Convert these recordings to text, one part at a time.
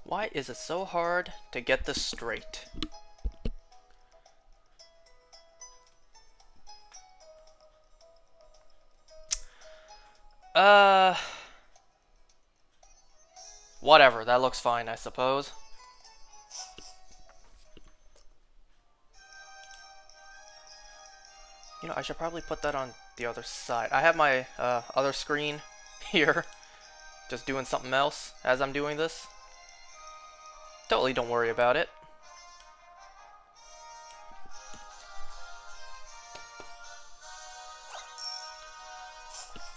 Why is it so hard to get this straight? Whatever, that looks fine, I suppose. You know, I should probably put that on the other side. I have my other screen here, just doing something else as I'm doing this. Totally don't worry about it.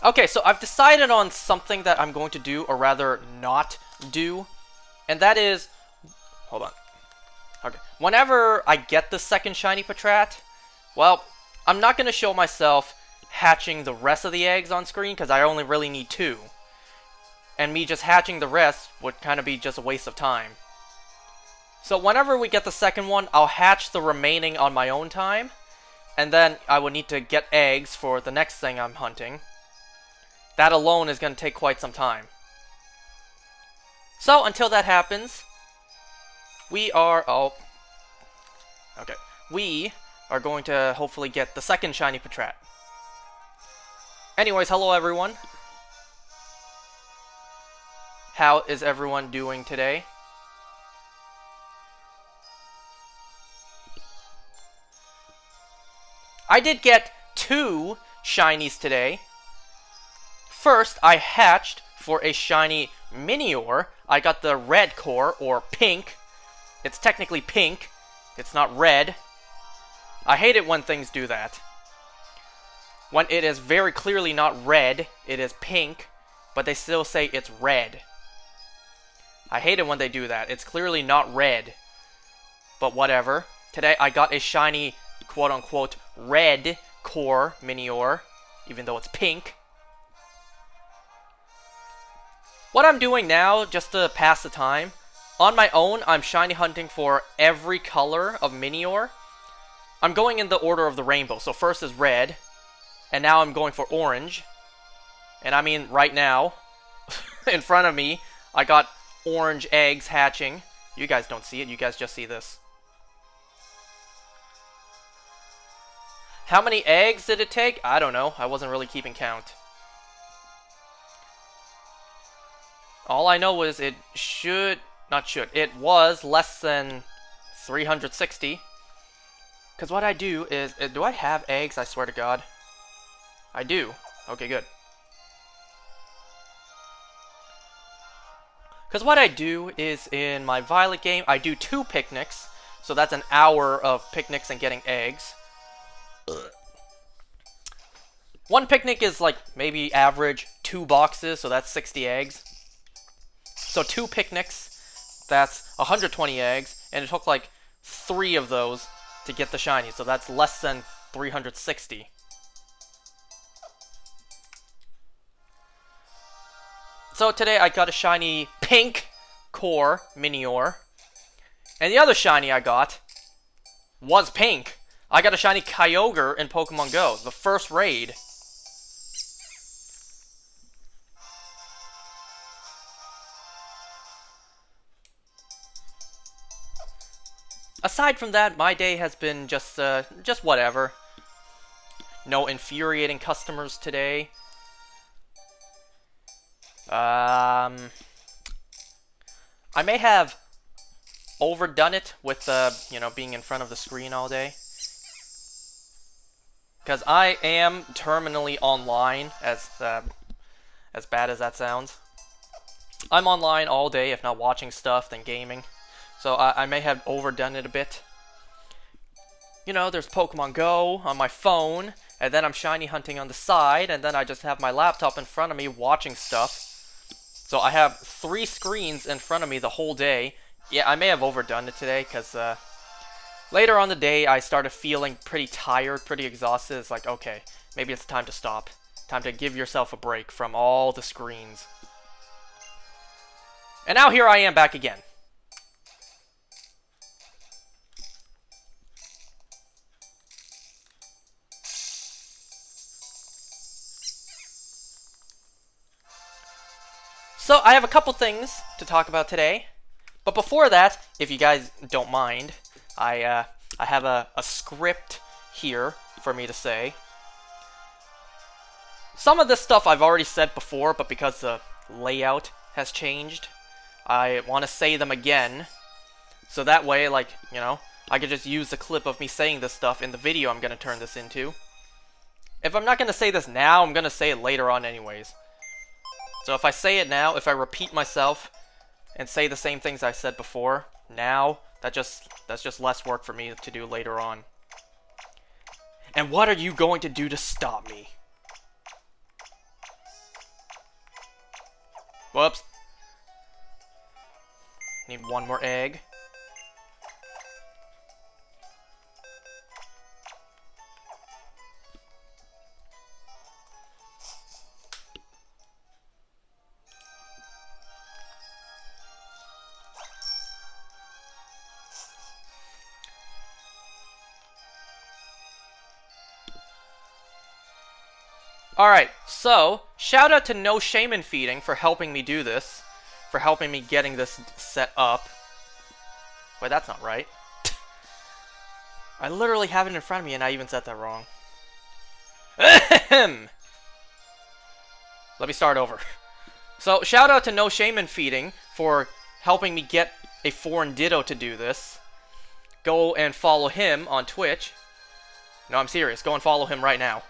Okay, so I've decided on something that I'm going to do, or rather not do, and that is, hold on. Okay, whenever I get the second shiny Patrat, well, I'm not going to show myself hatching the rest of the eggs on screen, because I only really need 2. And me just hatching the rest would kind of be just a waste of time. So whenever we get the second one, I'll hatch the remaining on my own time, and then I will need to get eggs for the next thing I'm hunting. That alone is going to take quite some time. So until that happens, we are going to hopefully get the second shiny Patrat. Anyways, hello everyone. How is everyone doing today? I did get 2 shinies today. First, I hatched for a shiny Minior. I got the red core, or pink. It's technically pink. It's not red. I hate it when things do that. When it is very clearly not red, it is pink, but they still say it's red. I hate it when they do that. It's clearly not red. But whatever. Today I got a shiny, quote-unquote, red core Minior, even though it's pink. What I'm doing now, just to pass the time, on my own, I'm shiny hunting for every color of Minior. I'm going in the order of the rainbow. So first is red, and now I'm going for orange. And I mean right now, in front of me, I got orange eggs hatching. You guys don't see it, you guys just see this. How many eggs did it take? I don't know, I wasn't really keeping count. All I know is it it was less than 360. Because what I do is, do I have eggs? I swear to God. I do. Okay, good. Because what I do is, in my Violet game, I do 2 picnics. So that's an hour of picnics and getting eggs. One picnic is like maybe average 2 boxes, so that's 60 eggs. So 2 picnics, that's 120 eggs, and it took like 3 of those to get the shiny, so that's less than 360. So today I got a shiny pink core Minior, and the other shiny I got was pink. I got a shiny Kyogre in Pokemon Go, the first raid. Aside from that, my day has been just whatever. No infuriating customers today. I may have overdone it with, being in front of the screen all day. Because I am terminally online, as bad as that sounds. I'm online all day, if not watching stuff, then gaming. So I may have overdone it a bit. You know, there's Pokemon Go on my phone, and then I'm shiny hunting on the side, and then I just have my laptop in front of me watching stuff. So I have 3 screens in front of me the whole day. Yeah, I may have overdone it today, because later on the day I started feeling pretty tired, pretty exhausted. It's like, okay, maybe it's time to stop. Time to give yourself a break from all the screens. And now here I am back again. So I have a couple things to talk about today. But before that, if you guys don't mind, I have a script here for me to say. Some of this stuff I've already said before, but because the layout has changed, I want to say them again. So that way, like, you know, I could just use the clip of me saying this stuff in the video I'm going to turn this into. If I'm not going to say this now, I'm going to say it later on anyways. So if I say it now, if I repeat myself and say the same things I said before, now, that's just less work for me to do later on. And what are you going to do to stop me? Whoops. Need one more egg. Alright, so, shout out to No Shaman Feeding for helping me do this. For helping me getting this set up. Wait, that's not right. I literally have it in front of me and I even said that wrong. Ahem! Let me start over. So, shout out to No Shaman Feeding for helping me get a foreign ditto to do this. Go and follow him on Twitch. No, I'm serious. Go and follow him right now.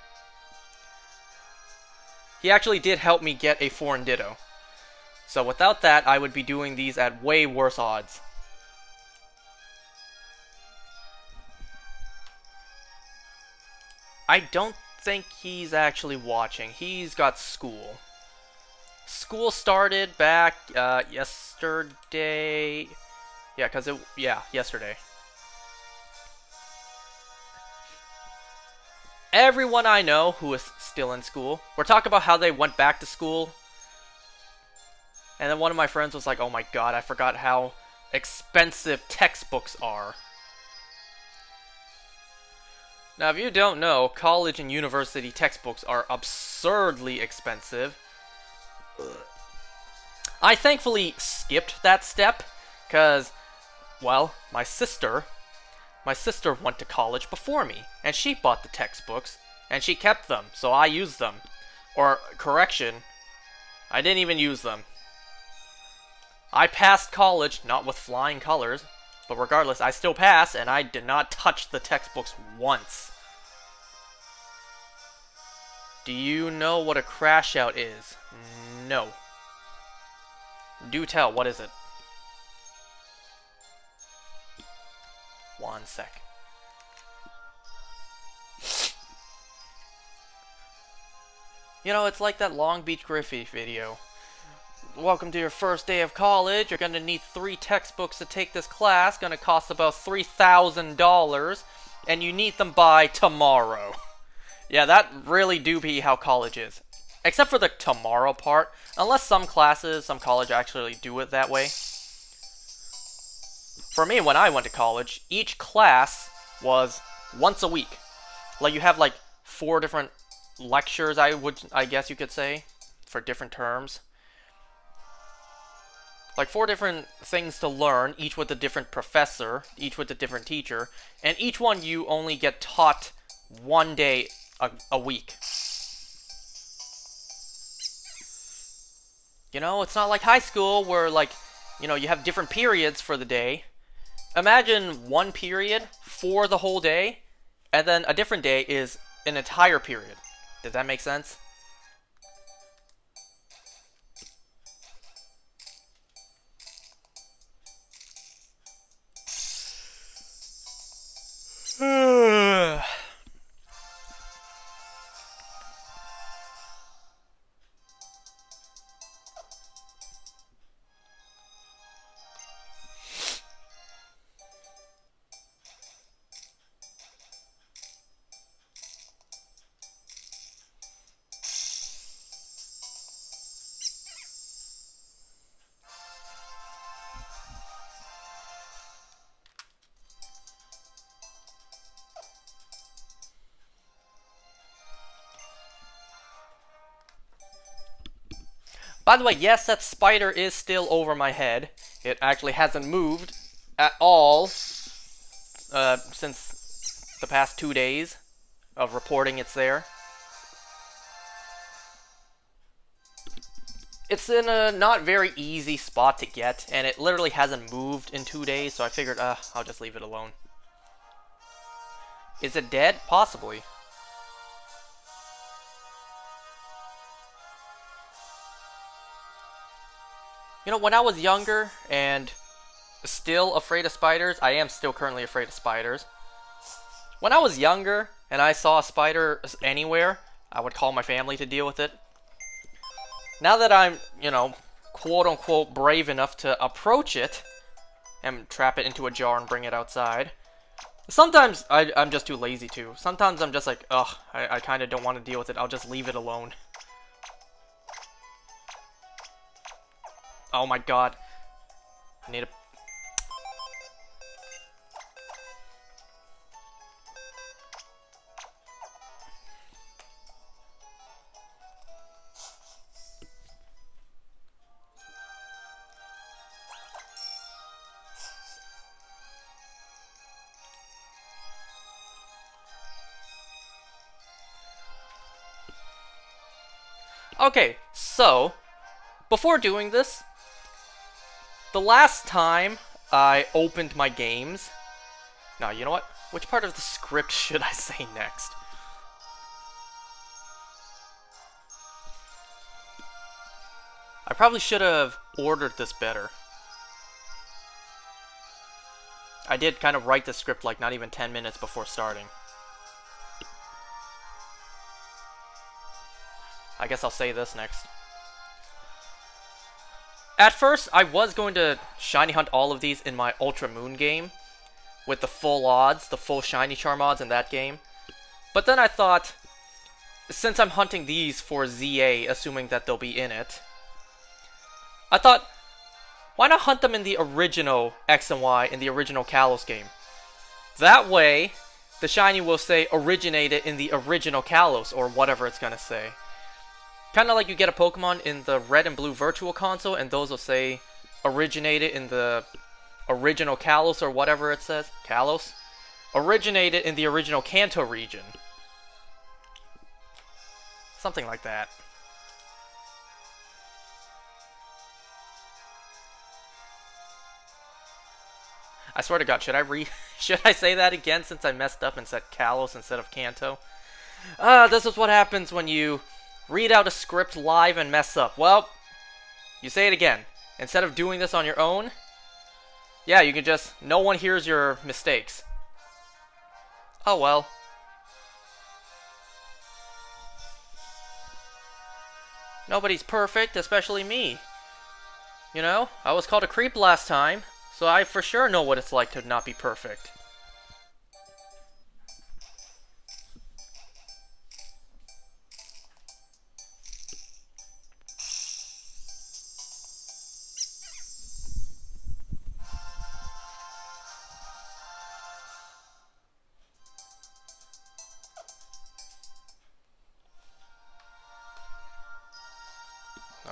He actually did help me get a foreign ditto. So without that, I would be doing these at way worse odds. I don't think he's actually watching. He's got school. School started back yesterday. Yeah, yesterday. Everyone I know who is still in school, we're talking about how they went back to school. And then one of my friends was like, oh my god, I forgot how expensive textbooks are. Now, if you don't know, college and university textbooks are absurdly expensive. I thankfully skipped that step, because, well, my sister went to college before me, and she bought the textbooks, and she kept them, so I used them. Or, correction, I didn't even use them. I passed college, not with flying colors, but regardless, I still passed, and I did not touch the textbooks once. Do you know what a crash out is? No. Do tell, what is it? One sec. You know, it's like that Long Beach Griffey video. Welcome to your first day of college. You're gonna need 3 textbooks to take this class. Gonna cost about $3,000. And you need them by tomorrow. Yeah, that really do be how college is. Except for the tomorrow part. Unless some classes, some college actually do it that way. For me, when I went to college, each class was once a week. Like, you have like 4 different lectures, I guess you could say, for different terms. Like 4 different things to learn, each with a different professor, each with a different teacher, and each one you only get taught 1 day a week. You know, it's not like high school where, like, you know, you have different periods for the day. Imagine 1 period for the whole day, and then a different day is an entire period. Does that make sense? By the way, yes, that spider is still over my head. It actually hasn't moved at all since the past 2 days of reporting it's there. It's in a not very easy spot to get, and it literally hasn't moved in 2 days, so I figured, I'll just leave it alone. Is it dead? Possibly. You know, when I was younger and still afraid of spiders, I am still currently afraid of spiders. When I was younger and I saw a spider anywhere, I would call my family to deal with it. Now that I'm, you know, quote-unquote brave enough to approach it and trap it into a jar and bring it outside, sometimes I'm just too lazy to. Sometimes I'm just like, ugh, I kind of don't want to deal with it. I'll just leave it alone. Oh my god. I need a... Okay, so, before doing this, the last time I opened my games... Now, you know what? Which part of the script should I say next? I probably should have ordered this better. I did kind of write the script like not even 10 minutes before starting. I guess I'll say this next. At first, I was going to shiny hunt all of these in my Ultra Moon game, with the full odds, the full shiny charm odds in that game. But then I thought, since I'm hunting these for ZA, assuming that they'll be in it, I thought, why not hunt them in the original X and Y in the original Kalos game? That way, the shiny will say originated in the original Kalos, or whatever it's gonna say. Kind of like you get a Pokemon in the Red and Blue Virtual Console, and those will say originated in the original Kalos, or whatever it says. Kalos? Originated in the original Kanto region. Something like that. I swear to God, should I say that again since I messed up and said Kalos instead of Kanto? This is what happens when you read out a script live and mess up. Well, you say it again. Instead of doing this on your own, yeah, you can just... No one hears your mistakes. Oh well. Nobody's perfect, especially me. You know, I was called a creep last time, so I for sure know what it's like to not be perfect.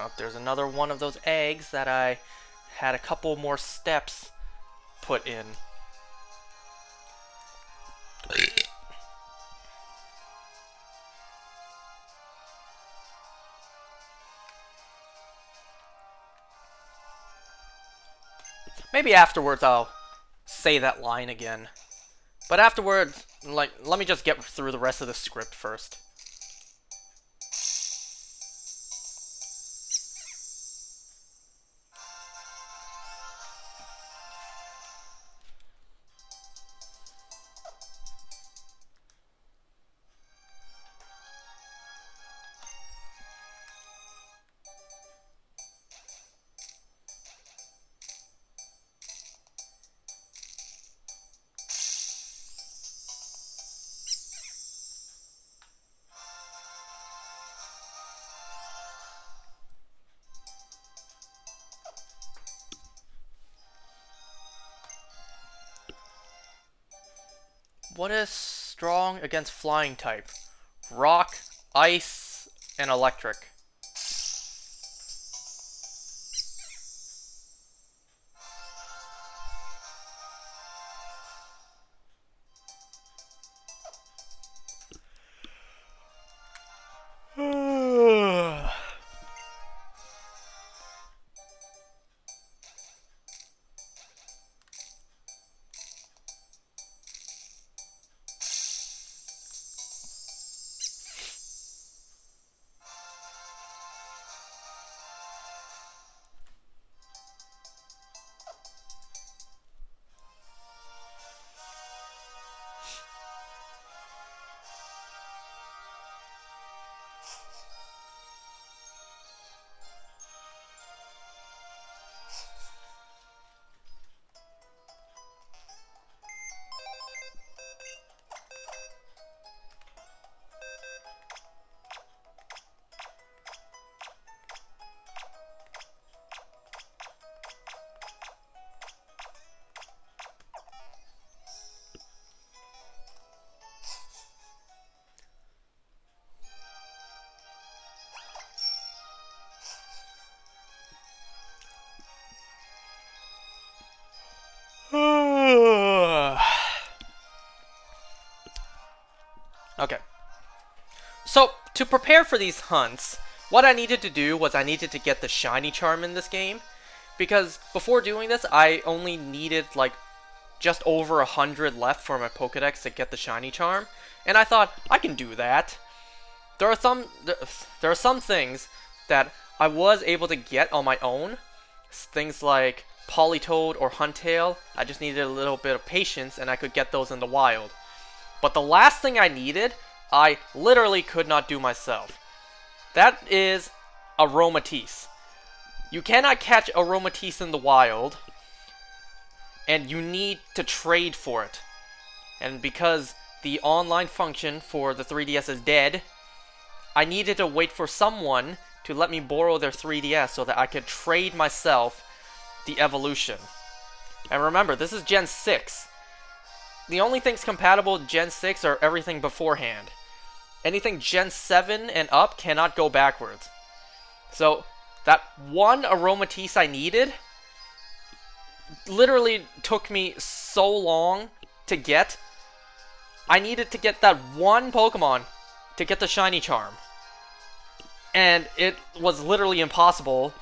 Oh, there's another one of those eggs that I had a couple more steps put in. Maybe afterwards I'll say that line again. But afterwards, like, let me just get through the rest of the script first. What is strong against flying type? Rock, ice, and electric. to prepare for these hunts, what I needed to do was I needed to get the shiny charm in this game, because before doing this, I only needed like just over 100 left for my Pokedex to get the shiny charm, and I thought I can do that. There are some things that I was able to get on my own, things like Politoed or Huntail. I just needed a little bit of patience, and I could get those in the wild. But the last thing I needed, I literally could not do myself. That is Aromatisse. You cannot catch Aromatisse in the wild, and you need to trade for it. And because the online function for the 3DS is dead, I needed to wait for someone to let me borrow their 3DS so that I could trade myself the evolution. And remember, this is Gen 6. The only things compatible with Gen 6 are everything beforehand. Anything Gen 7 and up cannot go backwards. So, that one Aromatisse I needed literally took me so long to get. I needed to get that one Pokemon to get the shiny charm. And it was literally impossible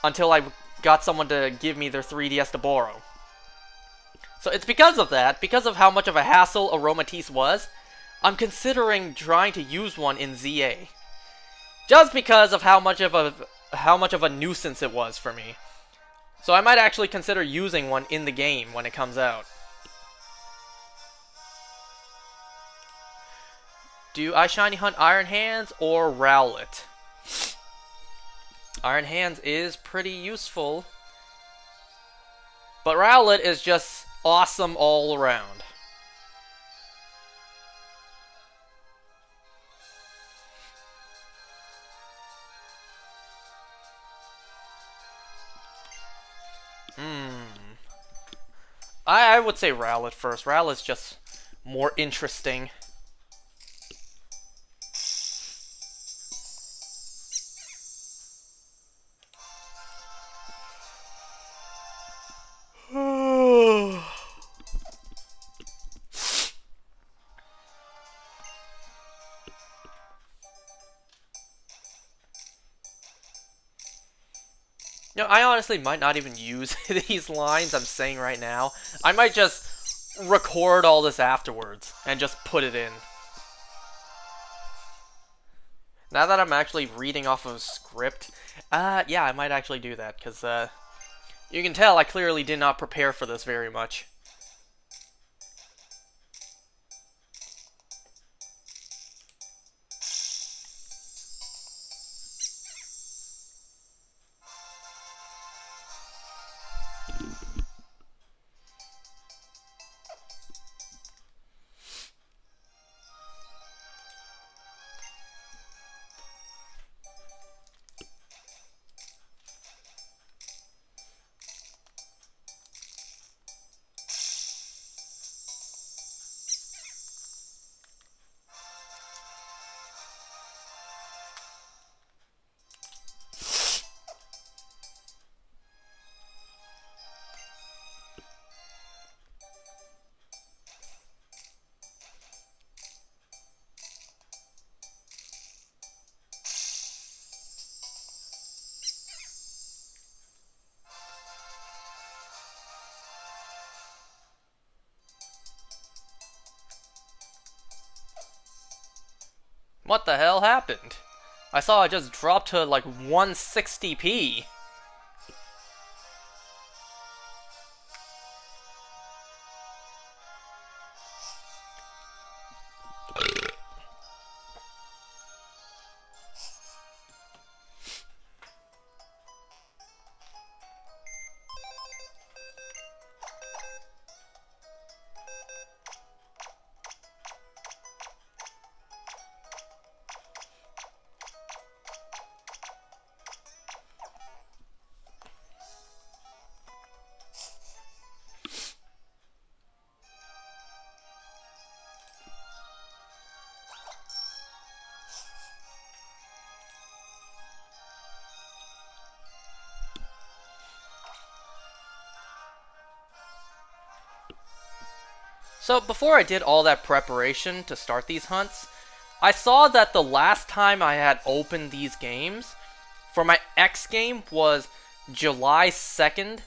until I got someone to give me their 3DS to borrow. So it's because of that, because of how much of a hassle Aromatisse was, I'm considering trying to use one in ZA. Just because of how much of a nuisance it was for me. So I might actually consider using one in the game when it comes out. Do I shiny hunt Iron Hands or Rowlet? Iron Hands is pretty useful, but Rowlet is just awesome all around. I would say Rowlet first. Rowlet's just more interesting. You know, I honestly might not even use these lines I'm saying right now. I might just record all this afterwards and just put it in. Now that I'm actually reading off of a script, yeah, I might actually do that, because, you can tell I clearly did not prepare for this very much. What the hell happened? I saw it just drop to like 160p. So before I did all that preparation to start these hunts, I saw that the last time I had opened these games for my X game was July 2nd,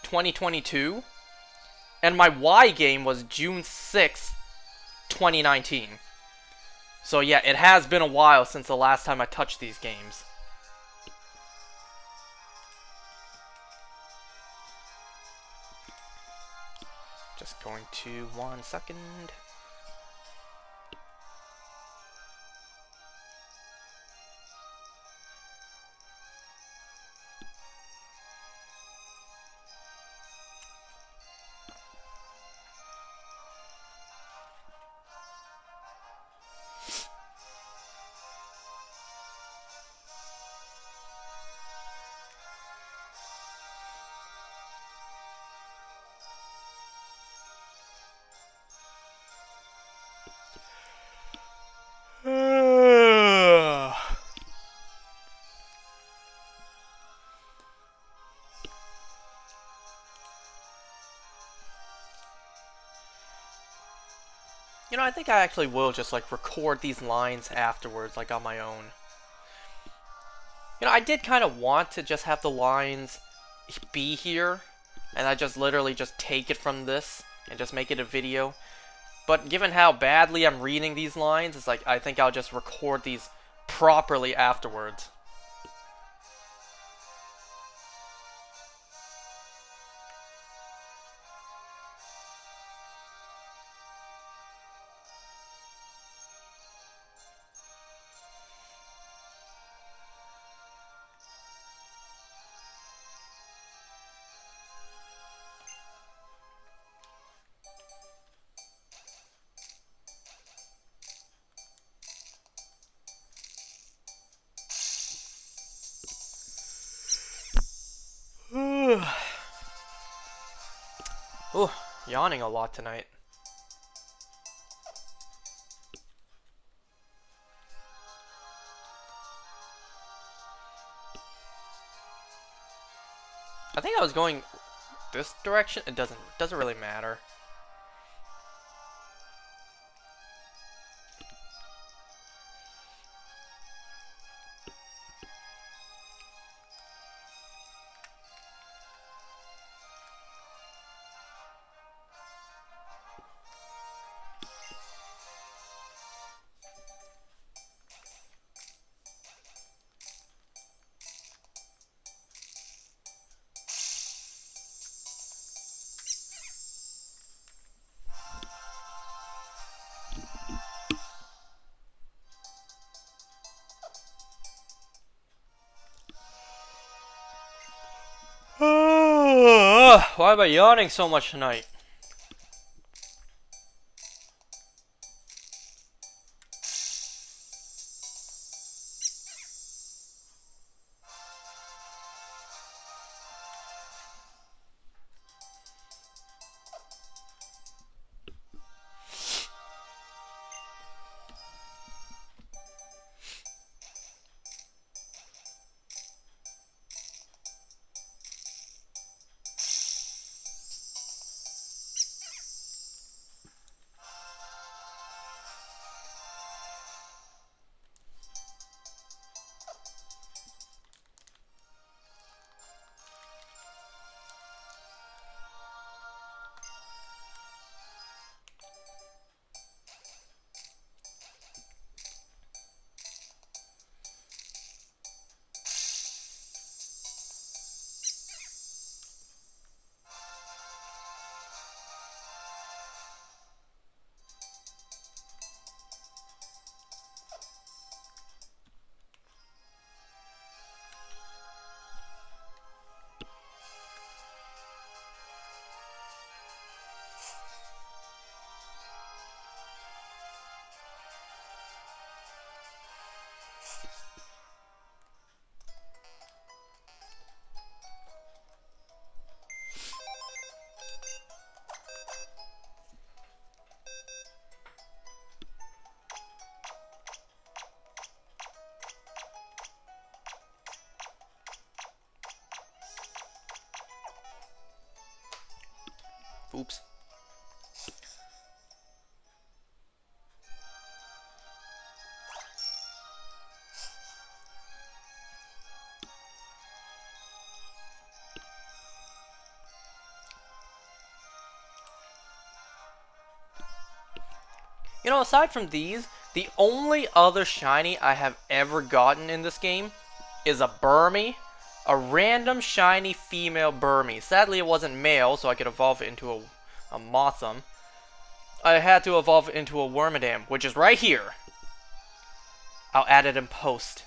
2022, and my Y game was June 6th, 2019. So yeah, it has been a while since the last time I touched these games. Just going to 1 second. You know, I think I actually will just like record these lines afterwards, like on my own. You know, I did kind of want to just have the lines be here, and I just literally just take it from this and just make it a video. But given how badly I'm reading these lines, it's like I think I'll just record these properly afterwards. Ooh, yawning a lot tonight. I think I was going this direction. It doesn't really matter. Why am I yawning so much tonight? Oops. know, aside from these, the only other shiny I have ever gotten in this game is a Burmy. A random shiny female Burmy. Sadly, it wasn't male, so I could evolve it into a Motham. I had to evolve it into a Wormadam, which is right here. I'll add it in post.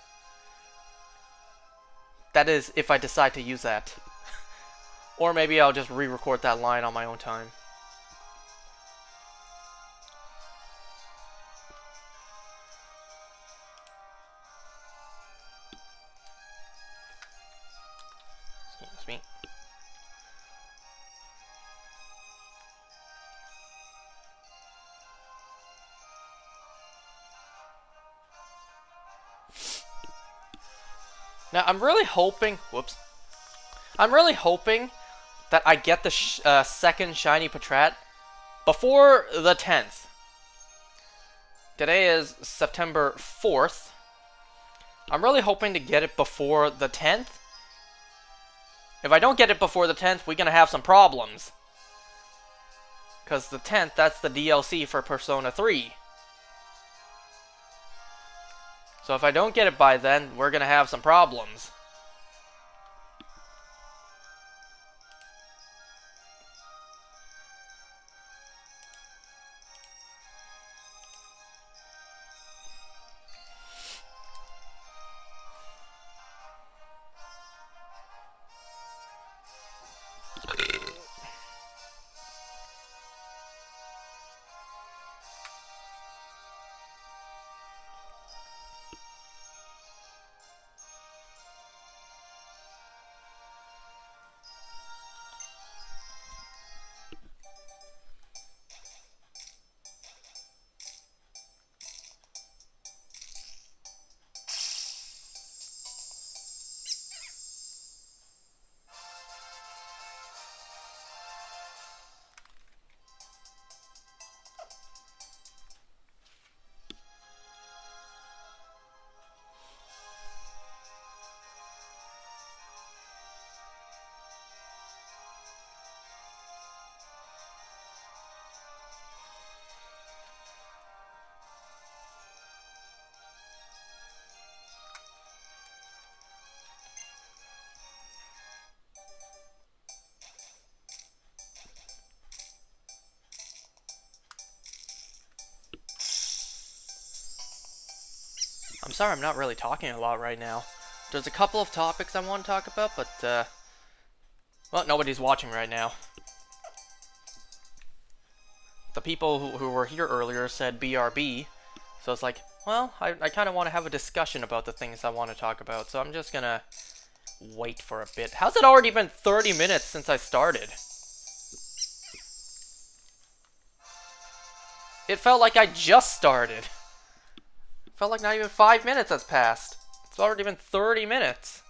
That is, if I decide to use that. Or maybe I'll just re-record that line on my own time. Excuse me. Now, I'm really hoping... Whoops. I'm really hoping that I get the second shiny Patrat before the 10th. Today is September 4th. I'm really hoping to get it before the 10th. If I don't get it before the 10th, we're going to have some problems. Because the 10th, that's the DLC for Persona 3. So if I don't get it by then, we're going to have some problems. I'm sorry I'm not really talking a lot right now. There's a couple of topics I want to talk about, but, well, nobody's watching right now. The people who were here earlier said BRB, so it's like, well, I kind of want to have a discussion about the things I want to talk about, so I'm just gonna wait for a bit. How's it already been 30 minutes since I started? It felt like I just started. Felt like not even 5 minutes has passed. It's already been 30 minutes.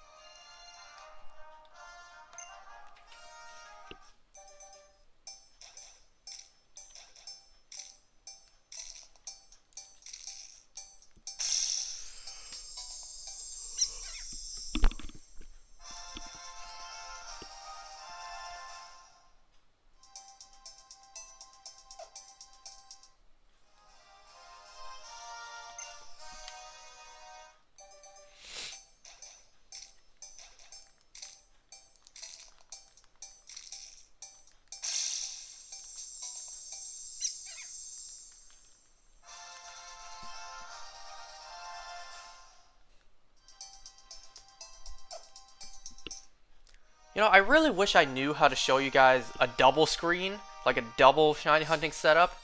You know, I really wish I knew how to show you guys a double screen, like a double shiny hunting setup.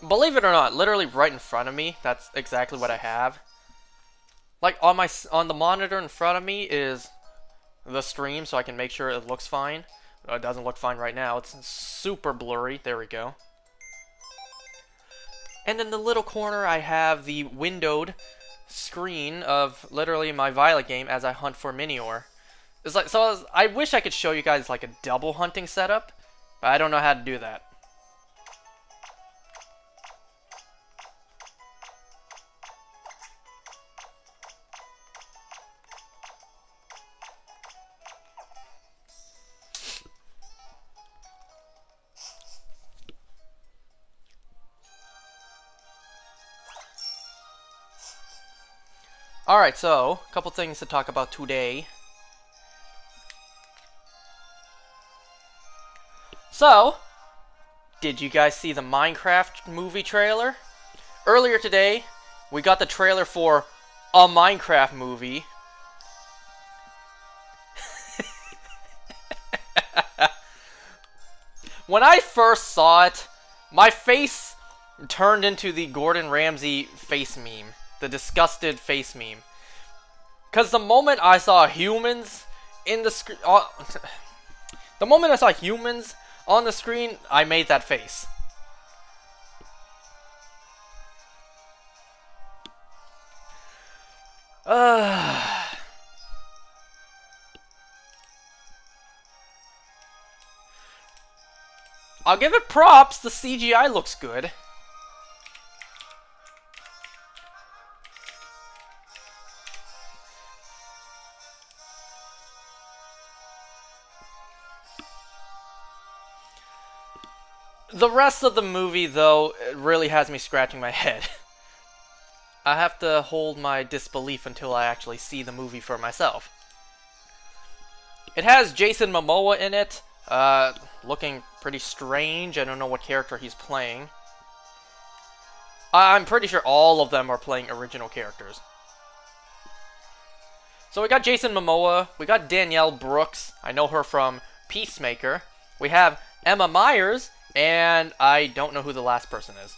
Believe it or not, literally right in front of me, that's exactly what I have. Like on the monitor in front of me is the stream, so I can make sure it looks fine. It doesn't look fine right now. It's super blurry. There we go. And in the little corner, I have the windowed screen of literally my Violet game as I hunt for Minior. It's like, so I wish I could show you guys like a double hunting setup, but I don't know how to do that. Alright, so, a couple things to talk about today. So, did you guys see the Minecraft movie trailer? Earlier today, we got the trailer for a Minecraft movie. When I first saw it, my face turned into the Gordon Ramsay face meme. The disgusted face meme. Because the moment I saw humans in the screen... the moment I saw humans on the screen, I made that face. I'll give it props, the CGI looks good. The rest of the movie, though, really has me scratching my head. I have to hold my disbelief until I actually see the movie for myself. It has Jason Momoa in it, looking pretty strange. I don't know what character he's playing. I'm pretty sure all of them are playing original characters. So we got Jason Momoa, we got Danielle Brooks, I know her from Peacemaker. We have Emma Myers, and I don't know who the last person is.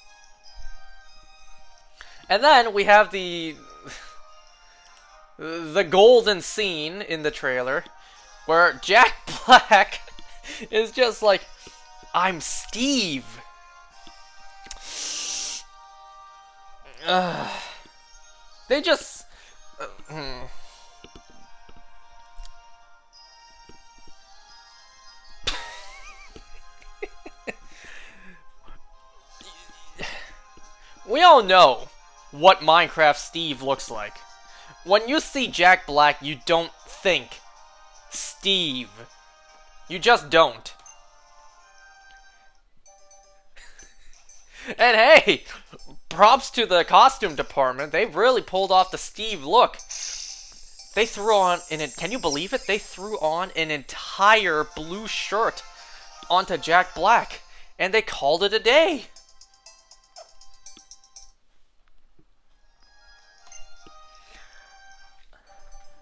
And then we have the golden scene in the trailer where Jack Black is just like, I'm Steve. They just... We all know what Minecraft Steve looks like. When you see Jack Black, you don't think Steve. You just don't. And hey, props to the costume department. They really pulled off the Steve look. They threw on can you believe it? They threw on an entire blue shirt onto Jack Black, and they called it a day.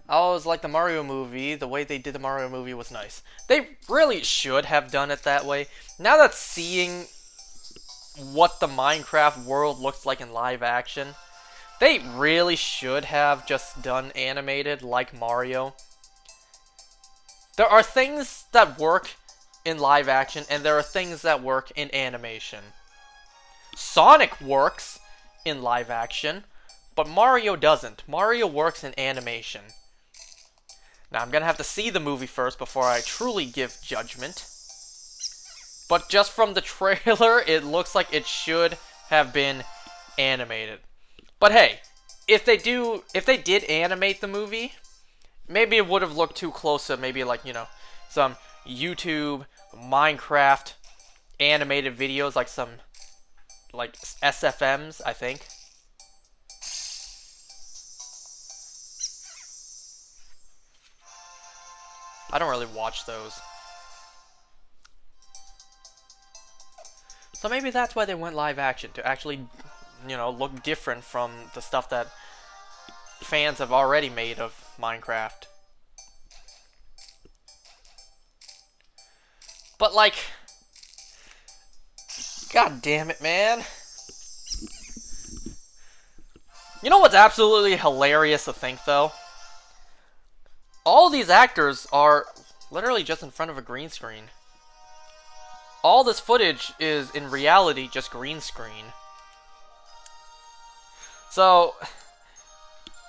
I always like the Mario movie. The way they did the Mario movie was nice. They really should have done it that way. Now that seeing what the Minecraft world looks like in live action, they really should have just done animated like Mario. There are things that work in live action, and there are things that work in animation. Sonic works in live action, but Mario doesn't. Mario works in animation. Now, I'm gonna have to see the movie first before I truly give judgment. But just from the trailer, it looks like it should have been animated. But hey, if they did animate the movie, maybe it would have looked too close to maybe like, you know, some YouTube, Minecraft animated videos, like some like SFMs, I think. I don't really watch those. So maybe that's why they went live action, to actually, you know, look different from the stuff that fans have already made of Minecraft. But like, god damn it, man. You know what's absolutely hilarious to think, though? All these actors are literally just in front of a green screen. All this footage is, in reality, just green screen. So,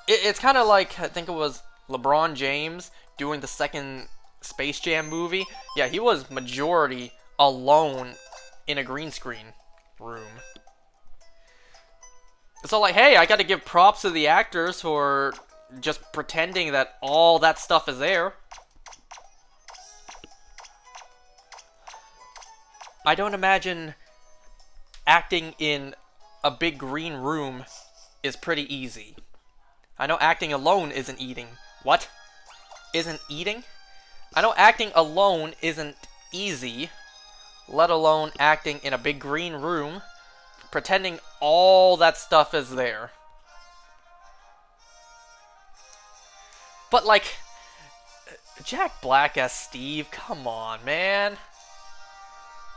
it's kind of like, I think it was LeBron James doing the second Space Jam movie. Yeah, he was majority alone in a green screen room. So like, hey, I gotta give props to the actors who are just pretending that all that stuff is there. I don't imagine acting in a big green room is pretty easy. I know acting alone isn't eating. What? Isn't eating? I know acting alone isn't easy, let alone acting in a big green room, pretending all that stuff is there. But, like, Jack Black as Steve? Come on, man.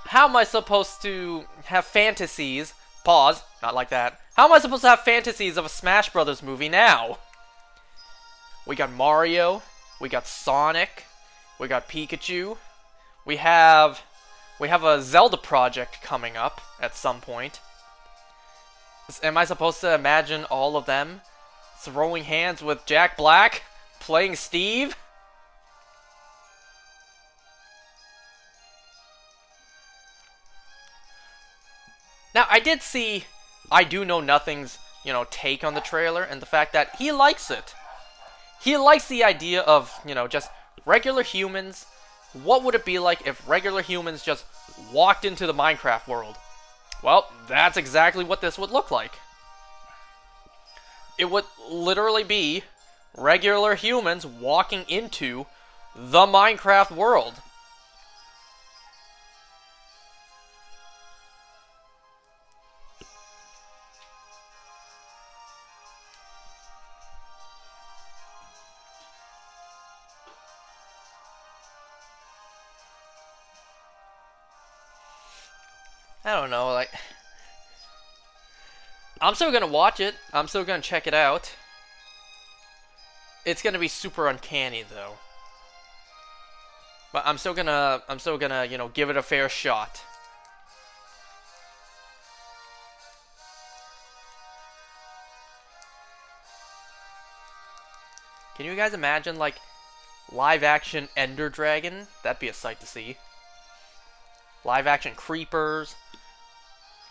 How am I supposed to have fantasies? Pause. Not like that. How am I supposed to have fantasies of a Smash Brothers movie now? We got Mario. We got Sonic. We got Pikachu. We have a Zelda project coming up at some point. Am I supposed to imagine all of them throwing hands with Jack Black playing Steve? Now, I did see I Do Know Nothing's, take on the trailer, and the fact that he likes it. He likes the idea of, just regular humans. What would it be like if regular humans just walked into the Minecraft world? Well, that's exactly what this would look like. It would literally be regular humans walking into the Minecraft world. I don't know, like, I'm still gonna watch it. I'm still gonna check it out. It's gonna be super uncanny, though. But I'm still gonna, give it a fair shot. Can you guys imagine, like, live-action Ender Dragon? That'd be a sight to see. Live-action Creepers.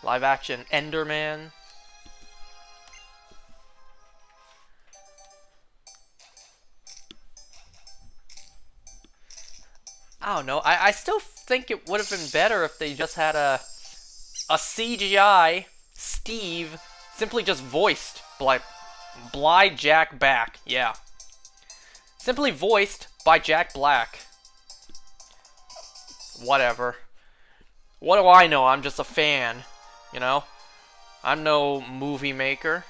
Live-action Enderman. I don't know. I still think it would have been better if they just had a CGI Steve simply just voiced by Jack Black. Yeah. Simply voiced by Jack Black. Whatever. What do I know? I'm just a fan. I'm no movie maker.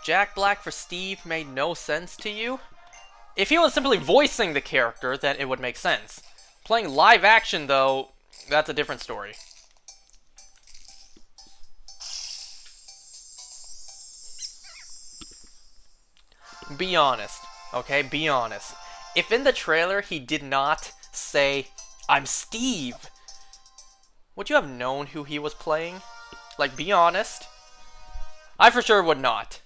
Jack Black for Steve made no sense to you? If he was simply voicing the character, then it would make sense. Playing live action, though, that's a different story. Be honest, okay? Be honest. If in the trailer he did not say, "I'm Steve," would you have known who he was playing? Like, be honest. I for sure would not.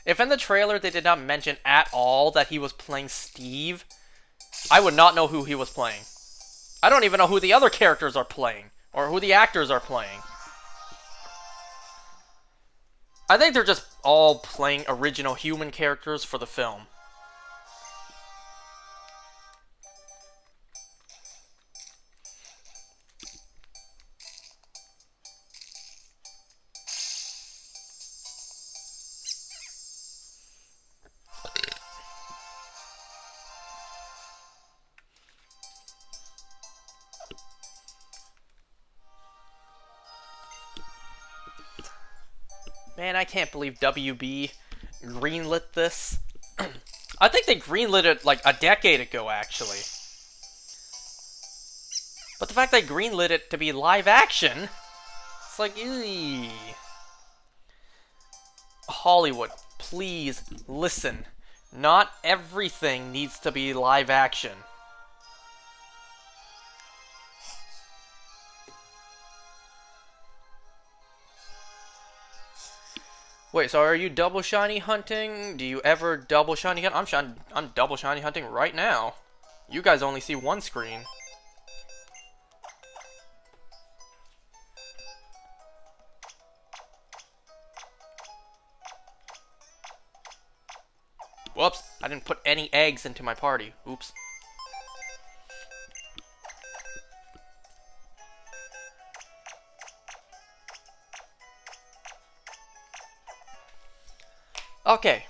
If in the trailer they did not mention at all that he was playing Steve, I would not know who he was playing. I don't even know who the other characters are playing, or who the actors are playing. I think they're just all playing original human characters for the film. Man, I can't believe WB greenlit this. I think they greenlit it like a decade ago, actually. But the fact they greenlit it to be live action, it's like, eee. Hollywood, please listen. Not everything needs to be live action. Wait, so are you double shiny hunting? Do you ever double shiny hunt? I'm double shiny hunting right now. You guys only see one screen. Whoops, I didn't put any eggs into my party. Oops. Okay.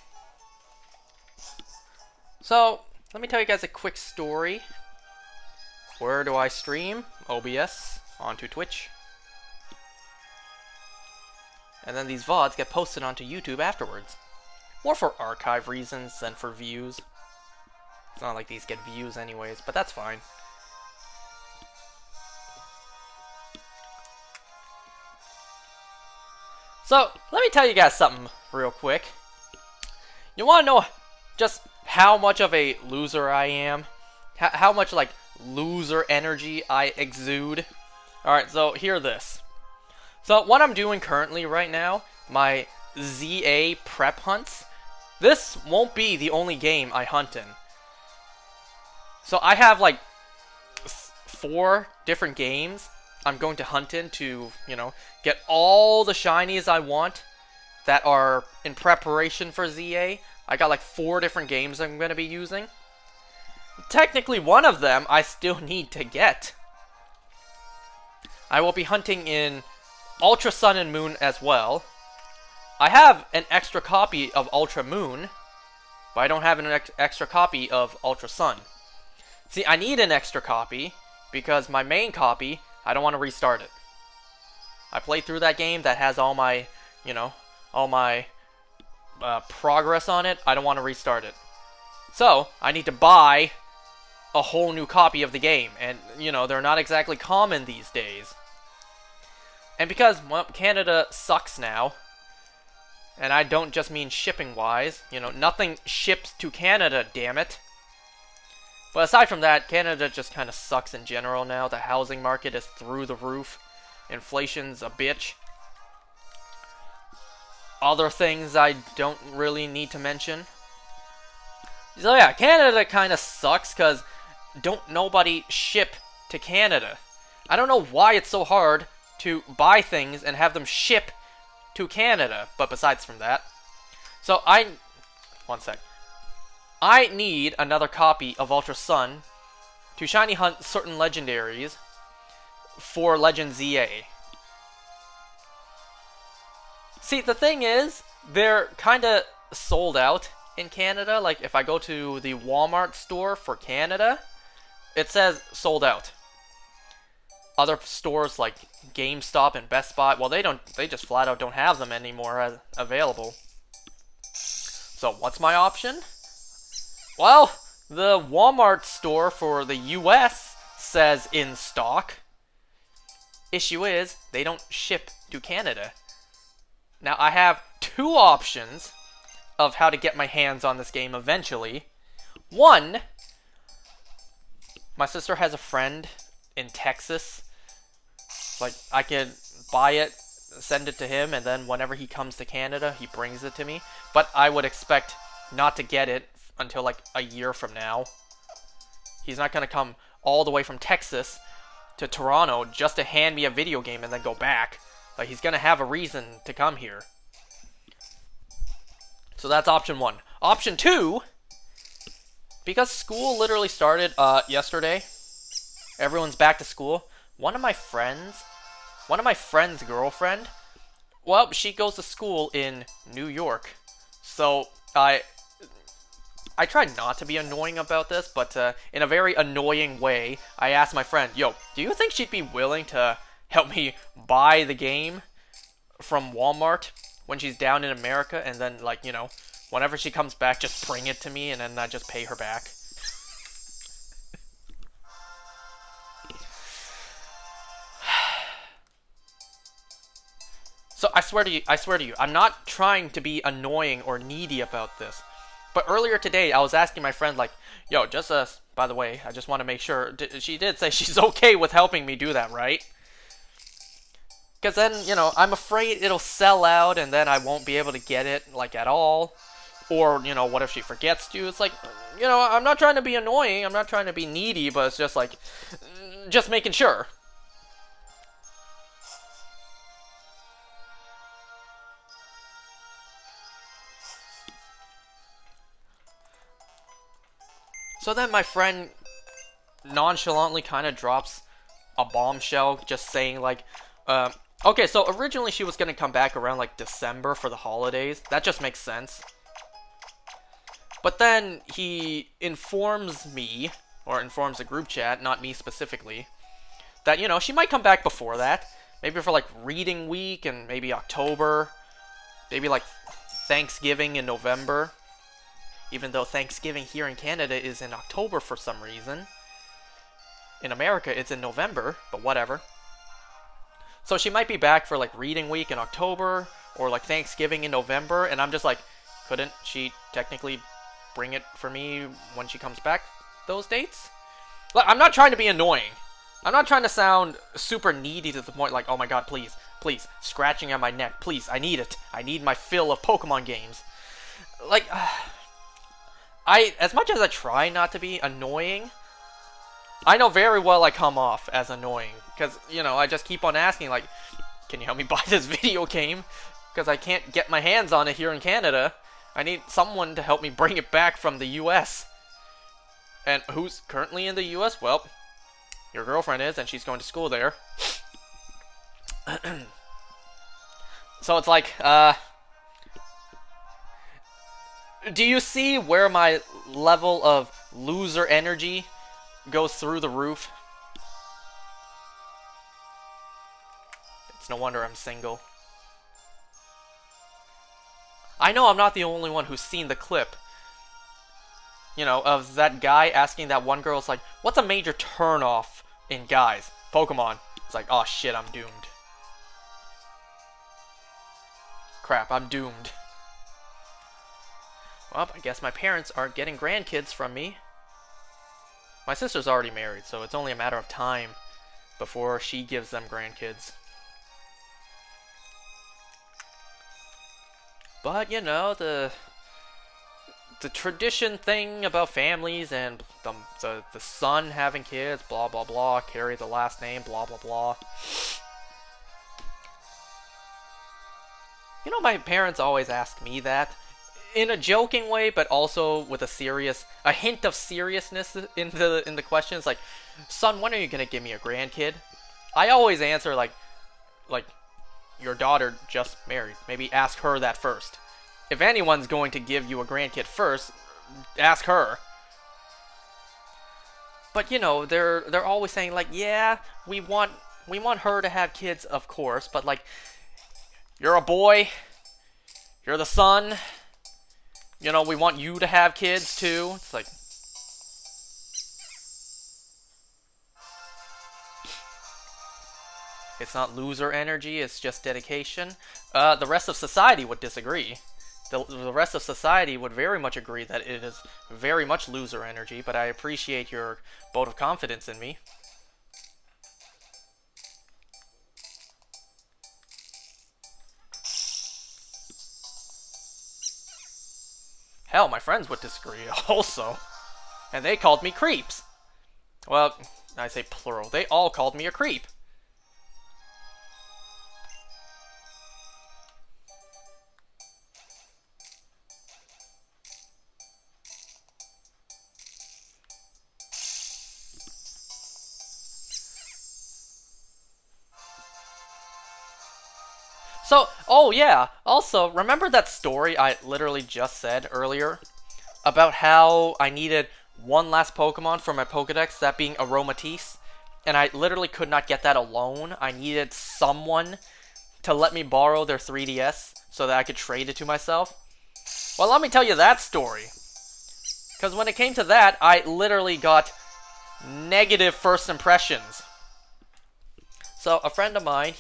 So, let me tell you guys a quick story. Where do I stream? OBS, onto Twitch. And then these VODs get posted onto YouTube afterwards. More for archive reasons than for views. It's not like these get views anyways, but that's fine. So, let me tell you guys something real quick. You want to know just how much of a loser I am? How much, like, loser energy I exude? Alright, so hear this. So, what I'm doing currently right now, my ZA prep hunts, this won't be the only game I hunt in. So, I have, like, 4 different games I'm going to hunt in to, you know, get all the shinies I want that are in preparation for ZA. I got like 4 different games I'm going to be using. Technically, one of them I still need to get. I will be hunting in Ultra Sun and Moon as well. I have an extra copy of Ultra Moon, but I don't have an extra copy of Ultra Sun. See, I need an extra copy because my main copy, I don't want to restart it. I played through that game that has all my, you know, all my progress on it. I don't want to restart it. So, I need to buy a whole new copy of the game. And, you know, they're not exactly common these days. And because, well, Canada sucks now, and I don't just mean shipping-wise, you know, nothing ships to Canada, damn it. But aside from that, Canada just kind of sucks in general now. The housing market is through the roof. Inflation's a bitch. Other things I don't really need to mention. So yeah, Canada kind of sucks because don't nobody ship to Canada. I don't know why it's so hard to buy things and have them ship to Canada. But besides from that, so one sec. I need another copy of Ultra Sun to shiny hunt certain legendaries for Legend ZA. See, the thing is, they're kind of sold out in Canada. Like, if I go to the Walmart store for Canada, it says sold out. Other stores like GameStop and Best Buy, well, they just flat out don't have them anymore available. So, what's my option? Well, the Walmart store for the US says in stock. Issue is, they don't ship to Canada. Now, I have 2 options of how to get my hands on this game eventually. One, my sister has a friend in Texas. Like, I could buy it, send it to him, and then whenever he comes to Canada, he brings it to me. But I would expect not to get it until like a year from now. He's not going to come all the way from Texas to Toronto just to hand me a video game and then go back. Like, he's going to have a reason to come here. So that's option 1. Option 2, because school literally started yesterday. Everyone's back to school. One of my friend's girlfriend, well, she goes to school in New York. So I tried not to be annoying about this, but in a very annoying way, I asked my friend, yo, do you think she'd be willing to help me buy the game from Walmart when she's down in America, and then, like, you know, whenever she comes back, just bring it to me, and then I just pay her back? So I swear to you, I'm not trying to be annoying or needy about this. But earlier today, I was asking my friend, like, yo, just by the way, I just want to make sure, she did say she's okay with helping me do that, right? Because then, you know, I'm afraid it'll sell out and then I won't be able to get it, like, at all. Or, you know, what if she forgets to? It's like, you know, I'm not trying to be annoying, I'm not trying to be needy, but it's just like, just making sure. So then my friend nonchalantly kind of drops a bombshell, just saying like, okay, so originally she was gonna come back around like December for the holidays. That just makes sense. But then he informs me, or informs the group chat, not me specifically, that, you know, she might come back before that. Maybe for like reading week and maybe October. Maybe like Thanksgiving in November. Even though Thanksgiving here in Canada is in October for some reason. In America, it's in November, but whatever. So she might be back for like reading week in October, or like Thanksgiving in November, and I'm just like, couldn't she technically bring it for me when she comes back those dates? Like, I'm not trying to be annoying. I'm not trying to sound super needy to the point like, oh my god, please, please, scratching at my neck, please, I need it. I need my fill of Pokemon games. Like, as much as I try not to be annoying, I know very well I come off as annoying. Because, you know, I just keep on asking, like, can you help me buy this video game? Because I can't get my hands on it here in Canada. I need someone to help me bring it back from the US. And who's currently in the US? Well, your girlfriend is, and she's going to school there. So it's like, do you see where my level of loser energy goes through the roof? It's no wonder I'm single. I know I'm not the only one who's seen the clip, you know, of that guy asking that one girl, like, what's a major turn-off in guys? Pokemon. It's like, oh shit, I'm doomed. Crap, I'm doomed. Well, I guess my parents aren't getting grandkids from me. My sister's already married, so it's only a matter of time before she gives them grandkids. But, you know, the tradition thing about families and the son having kids, blah, blah, blah, carry the last name, blah, blah, blah. You know, my parents always ask me that. In a joking way, but also with a hint of seriousness in the questions. Like, son, when are you gonna give me a grandkid? I always answer like, your daughter just married. Maybe ask her that first. If anyone's going to give you a grandkid first, ask her. But you know, they're always saying like, yeah, we want her to have kids, of course, but like, you're a boy, you're the son. You know, we want you to have kids too. It's like, it's not loser energy, it's just dedication. The rest of society would disagree. The rest of society would very much agree that it is very much loser energy, but I appreciate your vote of confidence in me. Hell, my friends would disagree also. And they called me creeps. Well, I say plural. They all called me a creep. So, oh yeah, also, remember that story I literally just said earlier? About how I needed one last Pokemon for my Pokedex, that being Aromatisse? And I literally could not get that alone. I needed someone to let me borrow their 3DS so that I could trade it to myself. Well, let me tell you that story. Because when it came to that, I literally got negative first impressions. So, a friend of mine,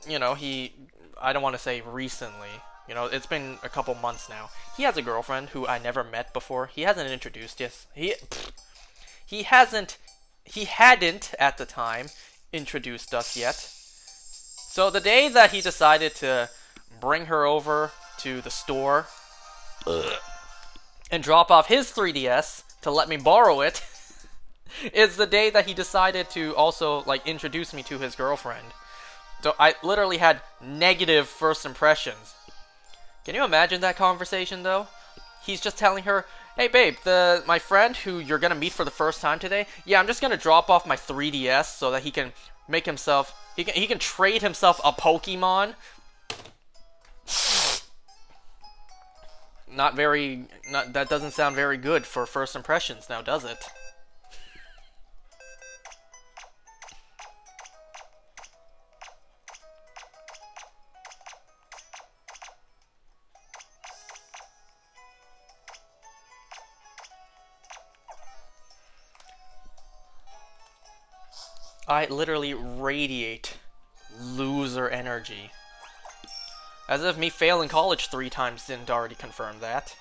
I don't want to say recently, you know, it's been a couple months now. He has a girlfriend who I never met before. He hasn't introduced yet. He hadn't at the time introduced us yet. So the day that he decided to bring her over to the store and drop off his 3DS to let me borrow it is the day that he decided to also, like, introduce me to his girlfriend. So I literally had negative first impressions. Can you imagine that conversation, though? He's just telling her, Hey babe, my friend who you're gonna meet for the first time today, yeah, I'm just gonna drop off my 3DS so that he can make himself, he can trade himself a Pokemon. That doesn't sound very good for first impressions now, does it? I literally radiate loser energy. As if me failing college 3 times didn't already confirm that.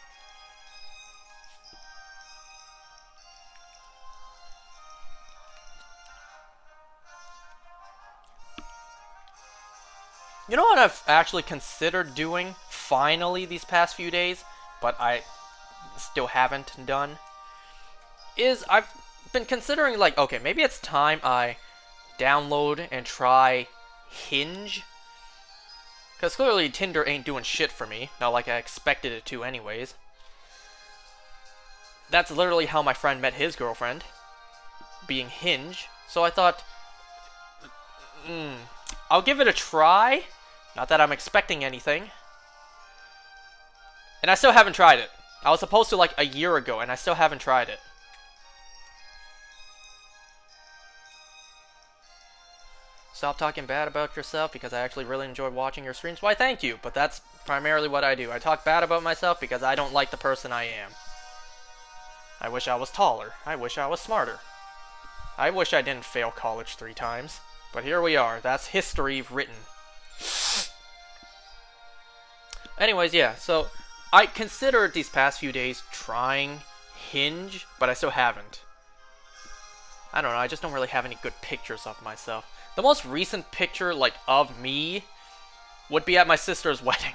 You know what I've actually considered doing, finally, these past few days, but I still haven't done? Is I've been considering, like, okay, maybe it's time I download and try Hinge? Because clearly Tinder ain't doing shit for me, not like I expected it to anyways. That's literally how my friend met his girlfriend, being Hinge. So I thought, I'll give it a try. Not that I'm expecting anything. And I still haven't tried it. I was supposed to like a year ago, and I still haven't tried it. Stop talking bad about yourself because I actually really enjoy watching your streams. Why, thank you, but that's primarily what I do. I talk bad about myself because I don't like the person I am. I wish I was taller. I wish I was smarter. I wish I didn't fail college 3 times. But here we are. That's history written. Anyways, yeah, so I considered these past few days trying Hinge, but I still haven't. I don't know, I just don't really have any good pictures of myself. The most recent picture, like, of me would be at my sister's wedding.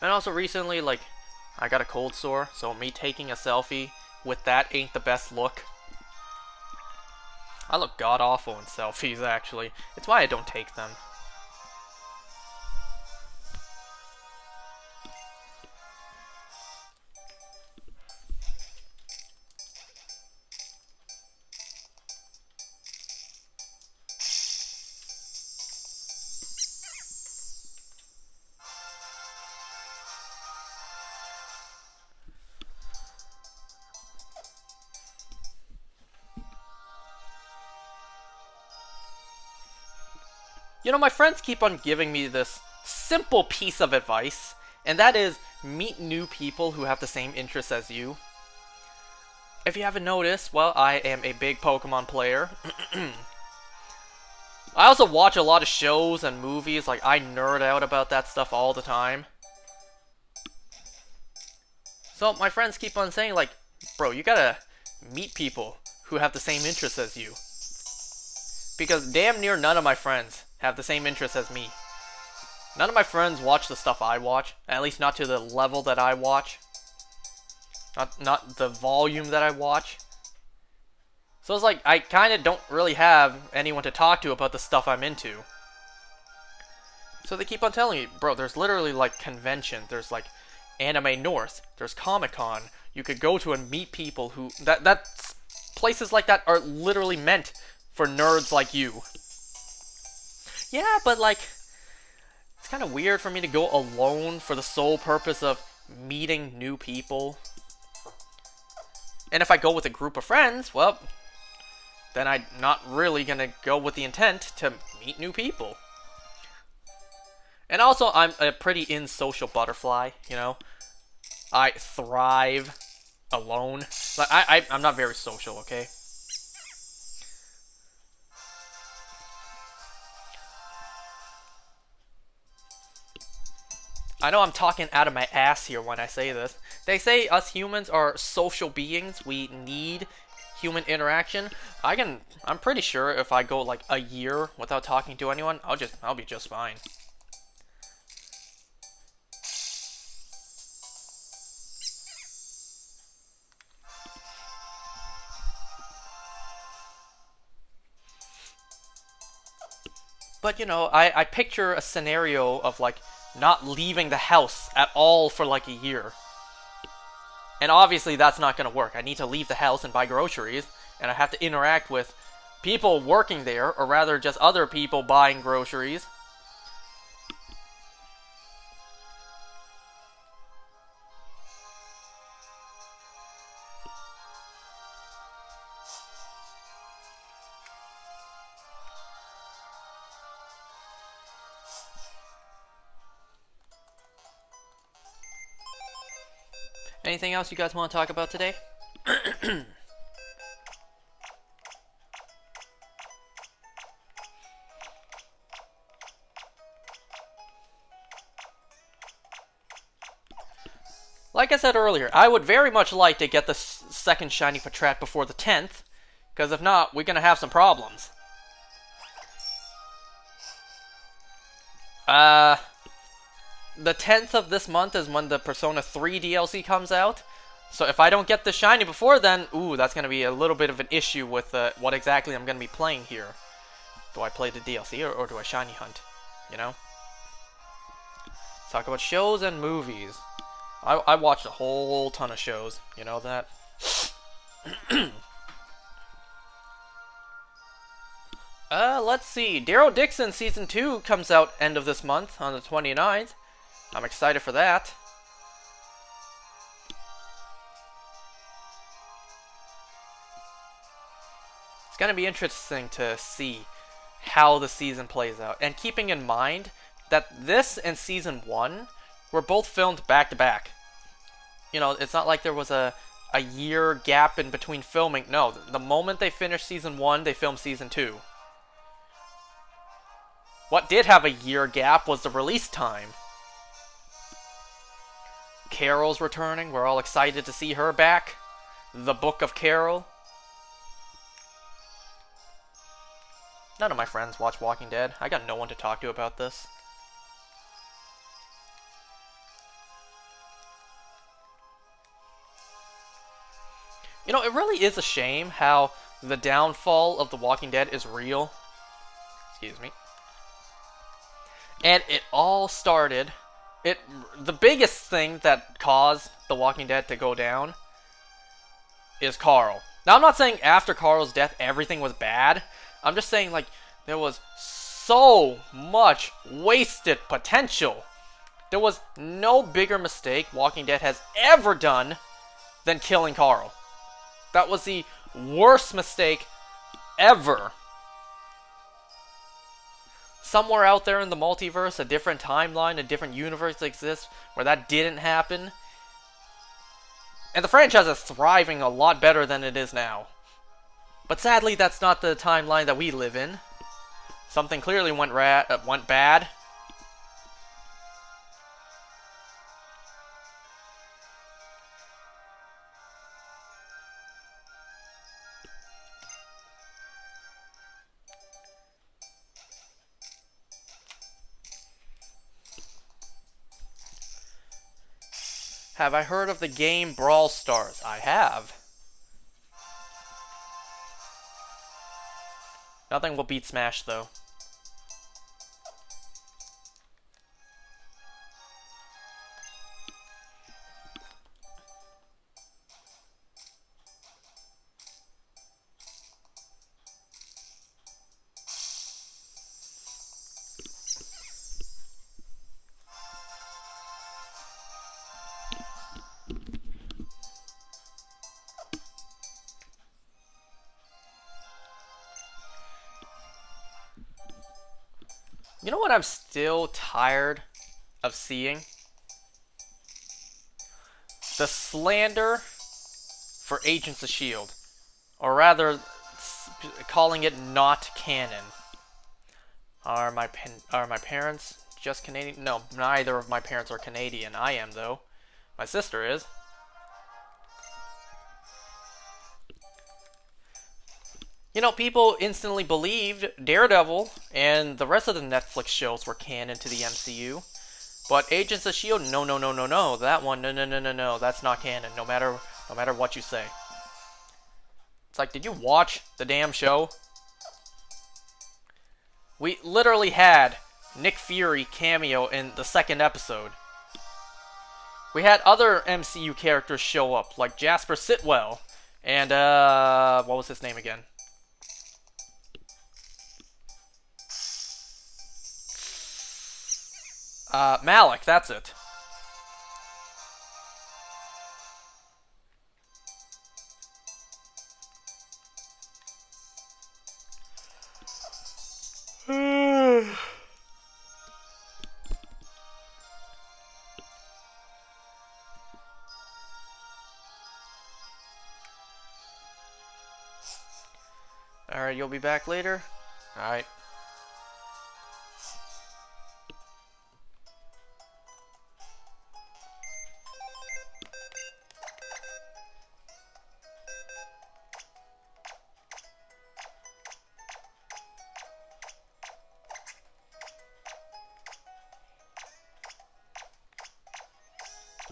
And also recently, like, I got a cold sore, so me taking a selfie with that ain't the best look. I look god-awful in selfies, actually. It's why I don't take them. You know, my friends keep on giving me this simple piece of advice, and that is meet new people who have the same interests as you. If you haven't noticed, well, I am a big Pokemon player. I also watch a lot of shows and movies, like I nerd out about that stuff all the time. So my friends keep on saying, like, bro, you gotta meet people who have the same interests as you. Because damn near none of my friends have the same interests as me. None of my friends watch the stuff I watch, at least not to the level that I watch. Not the volume that I watch. So it's like, I kind of don't really have anyone to talk to about the stuff I'm into. So they keep on telling me, bro, there's literally like convention, there's like Anime North, there's Comic-Con. You could go to and meet people who, places like that are literally meant for nerds like you. Yeah, but like, it's kind of weird for me to go alone for the sole purpose of meeting new people. And if I go with a group of friends, well, then I'm not really gonna go with the intent to meet new people. And also, I'm a pretty insocial butterfly, you know? I thrive alone. Like, I'm not very social, okay? I know I'm talking out of my ass here when I say this. They say us humans are social beings. We need human interaction. I'm pretty sure if I go like a year without talking to anyone, I'll be just fine. But, you know, I picture a scenario of, like, not leaving the house at all for, like, a year. And obviously that's not going to work. I need to leave the house and buy groceries, and I have to interact with people working there, or rather just other people buying groceries. Anything else you guys want to talk about today? Like I said earlier, I would very much like to get the second shiny Patrat before the 10th, because if not, we're going to have some problems. The 10th of this month is when the Persona 3 DLC comes out. So if I don't get the shiny before then, ooh, that's going to be a little bit of an issue with what exactly I'm going to be playing here. Do I play the DLC or do I shiny hunt? You know? Let's talk about shows and movies. I watched a whole ton of shows. You know that? Let's see. Daryl Dixon Season 2 comes out end of this month on the 29th. I'm excited for that. It's going to be interesting to see how the season plays out. And keeping in mind that this and Season 1 were both filmed back to back. You know, it's not like there was a year gap in between filming. No, the moment they finished Season 1, they filmed Season 2. What did have a year gap was the release time. Carol's returning. We're all excited to see her back. The Book of Carol. None of my friends watch Walking Dead. I got no one to talk to about this. You know, it really is a shame how the downfall of The Walking Dead is real. Excuse me. And it all started... The biggest thing that caused The Walking Dead to go down is Carl. Now, I'm not saying after Carl's death everything was bad. I'm just saying, like, there was so much wasted potential. There was no bigger mistake Walking Dead has ever done than killing Carl. That was the worst mistake ever. Somewhere out there in the multiverse, a different timeline, a different universe exists where that didn't happen. And the franchise is thriving a lot better than it is now. But sadly, that's not the timeline that we live in. Something clearly went bad. Have I heard of the game Brawl Stars? I have. Nothing will beat Smash, though. You know what I'm still tired of seeing? The slander for Agents of S.H.I.E.L.D. Or rather, calling it not canon. Are my parents just Canadian? No, neither of my parents are Canadian. I am, though. My sister is. You know, people instantly believed Daredevil and the rest of the Netflix shows were canon to the MCU. But Agents of S.H.I.E.L.D., no. That one, no. That's not canon, no matter what you say. It's like, did you watch the damn show? We literally had Nick Fury cameo in the second episode. We had other MCU characters show up, like Jasper Sitwell, and, what was his name again? Malik, that's it. Alright, you'll be back later? Alright.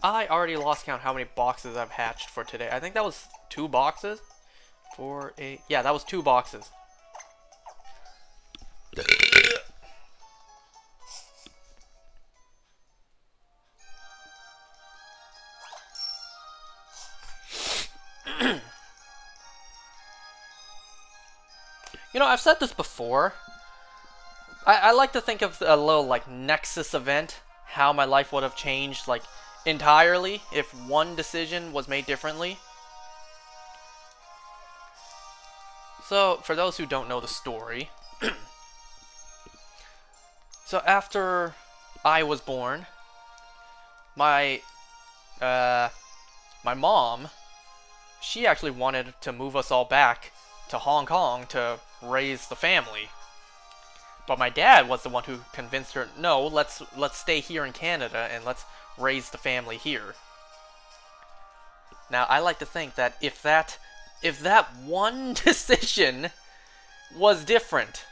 I already lost count how many boxes I've hatched for today. I think that was 2 boxes. 4, 8. Yeah, that was 2 boxes. You know, I've said this before. I like to think of a little, like, Nexus event. How my life would have changed, like, entirely if one decision was made differently. So, for those who don't know the story, so after I was born, my mom, she actually wanted to move us all back to Hong Kong to raise the family. But my dad was the one who convinced her, no, let's stay here in Canada and let's raise the family here. Now, I like to think that if that one decision was different,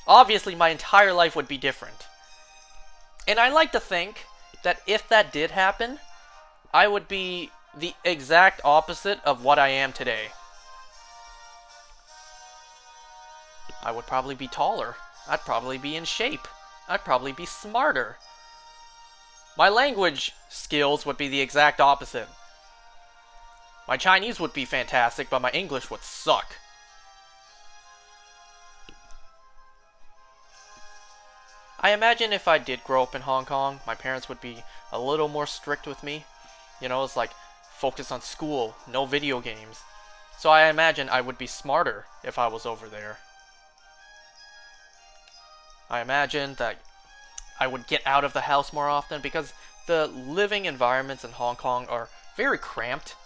obviously my entire life would be different. And I like to think that if that did happen, I would be the exact opposite of what I am today. I would probably be taller. I'd probably be in shape. I'd probably be smarter. My language skills would be the exact opposite. My Chinese would be fantastic, but my English would suck. I imagine if I did grow up in Hong Kong, my parents would be a little more strict with me. You know, it's like, focus on school, no video games. So I imagine I would be smarter if I was over there. I imagine that I would get out of the house more often because the living environments in Hong Kong are very cramped,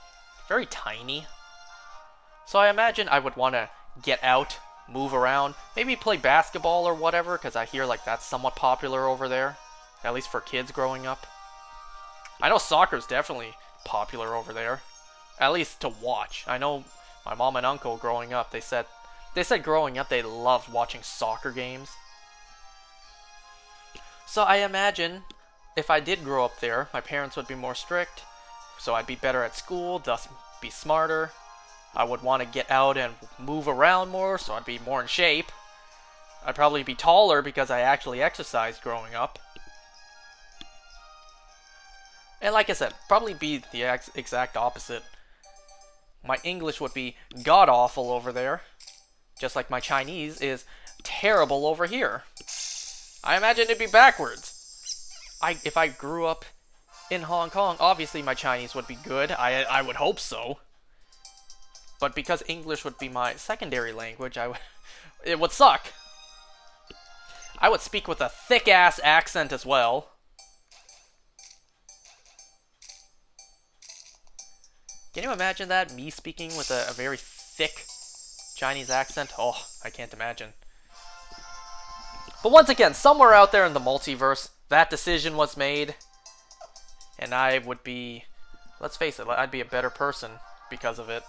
very tiny. So I imagine I would want to get out, move around, maybe play basketball or whatever, because I hear like that's somewhat popular over there, at least for kids growing up. I know soccer's definitely popular over there, at least to watch. I know my mom and uncle growing up, they said growing up they loved watching soccer games. So I imagine if I did grow up there, my parents would be more strict, so I'd be better at school, thus be smarter. I would want to get out and move around more, so I'd be more in shape. I'd probably be taller because I actually exercised growing up. And like I said, probably be the exact opposite. My English would be god-awful over there, just like my Chinese is terrible over here. I imagine it'd be backwards. If I grew up in Hong Kong, obviously my Chinese would be good. I would hope so. But because English would be my secondary language, it would suck. I would speak with a thick-ass accent as well. Can you imagine that? Me speaking with a very thick Chinese accent? Oh, I can't imagine. But once again, somewhere out there in the multiverse, that decision was made. And I would be, let's face it, I'd be a better person because of it.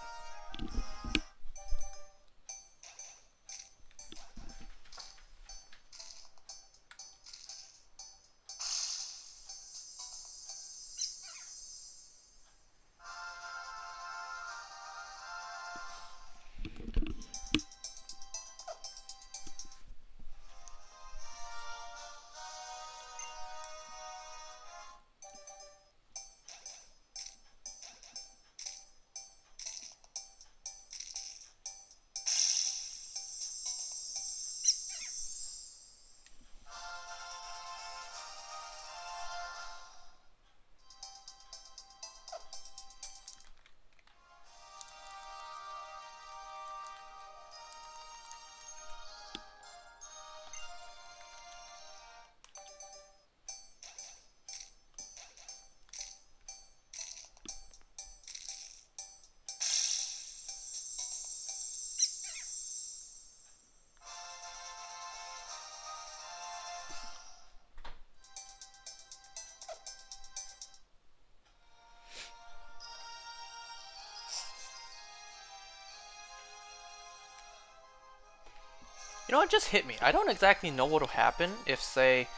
You know what just hit me? I don't exactly know what'll happen if, say,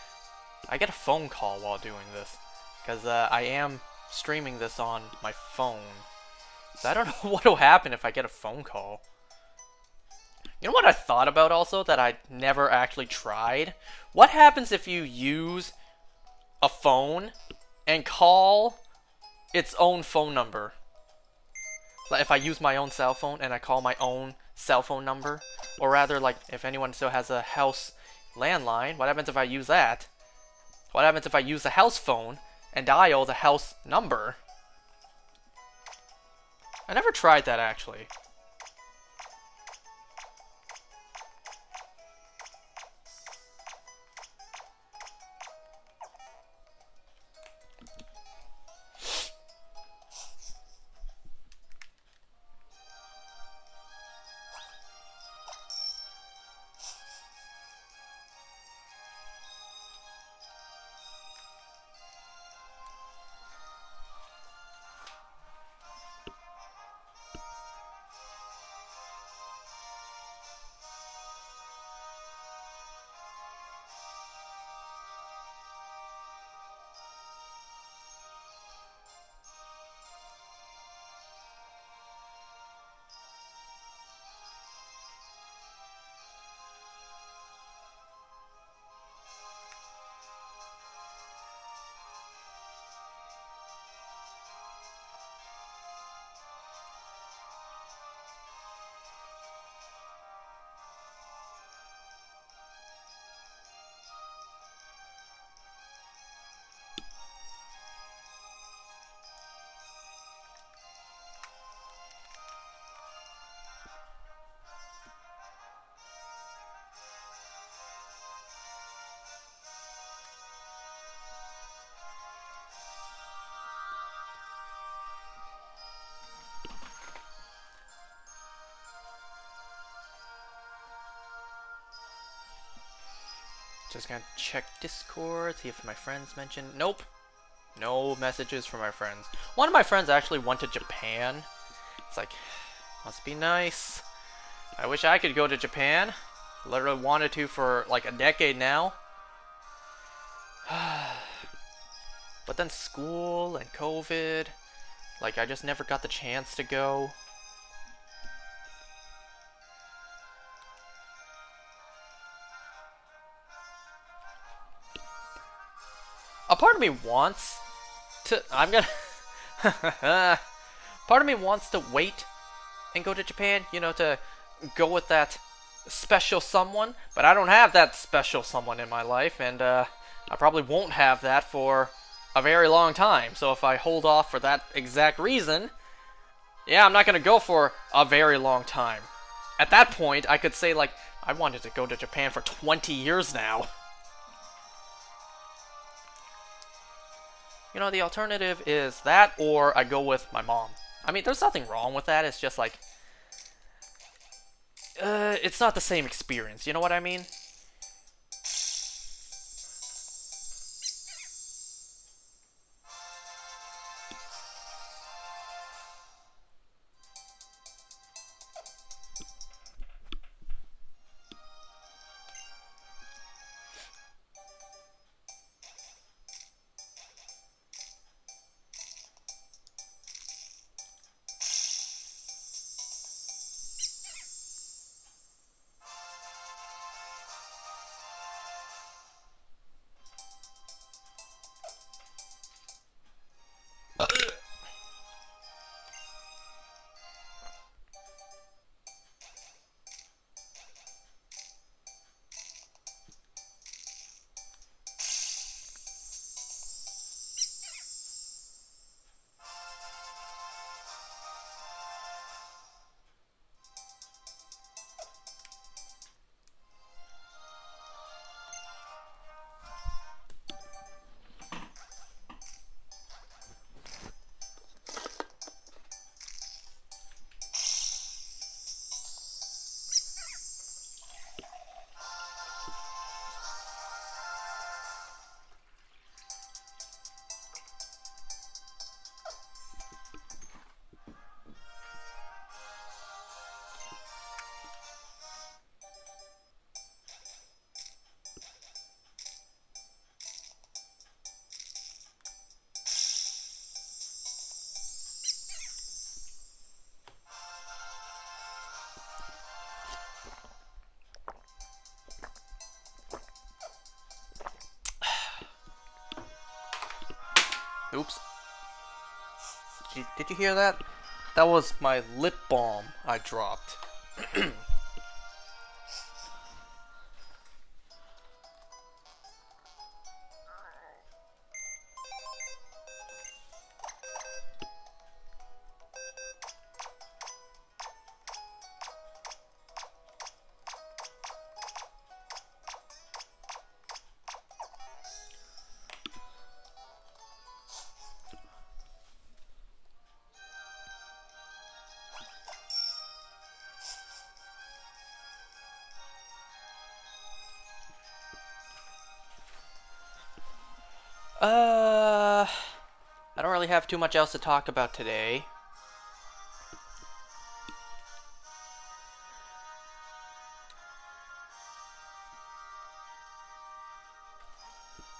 I get a phone call while doing this. Because I am streaming this on my phone. So I don't know what'll happen if I get a phone call. You know what I thought about also that I never actually tried? What happens if you use a phone and call its own phone number? Like if I use my own cell phone and I call my own cell phone number? Or rather, like, if anyone still has a house landline, what happens if I use that? What happens if I use the house phone and dial the house number? I never tried that, actually. Just gonna check Discord, see if my friends mentioned. Nope. No messages from my friends. One of my friends actually went to Japan. It's like, must be nice. I wish I could go to Japan. Literally wanted to for like a decade now. But then school and COVID. Like, I just never got the chance to go. A part of me wants to... I'm gonna... part of me wants to wait and go to Japan, you know, to go with that special someone, but I don't have that special someone in my life, and I probably won't have that for a very long time. So if I hold off for that exact reason, yeah, I'm not gonna go for a very long time. At that point, I could say, like, I wanted to go to Japan for 20 years now. You know, the alternative is that, or I go with my mom. I mean, there's nothing wrong with that, it's just like... it's not the same experience, you know what I mean? Oops. Did you hear that? That was my lip balm I dropped. I don't really have too much else to talk about today.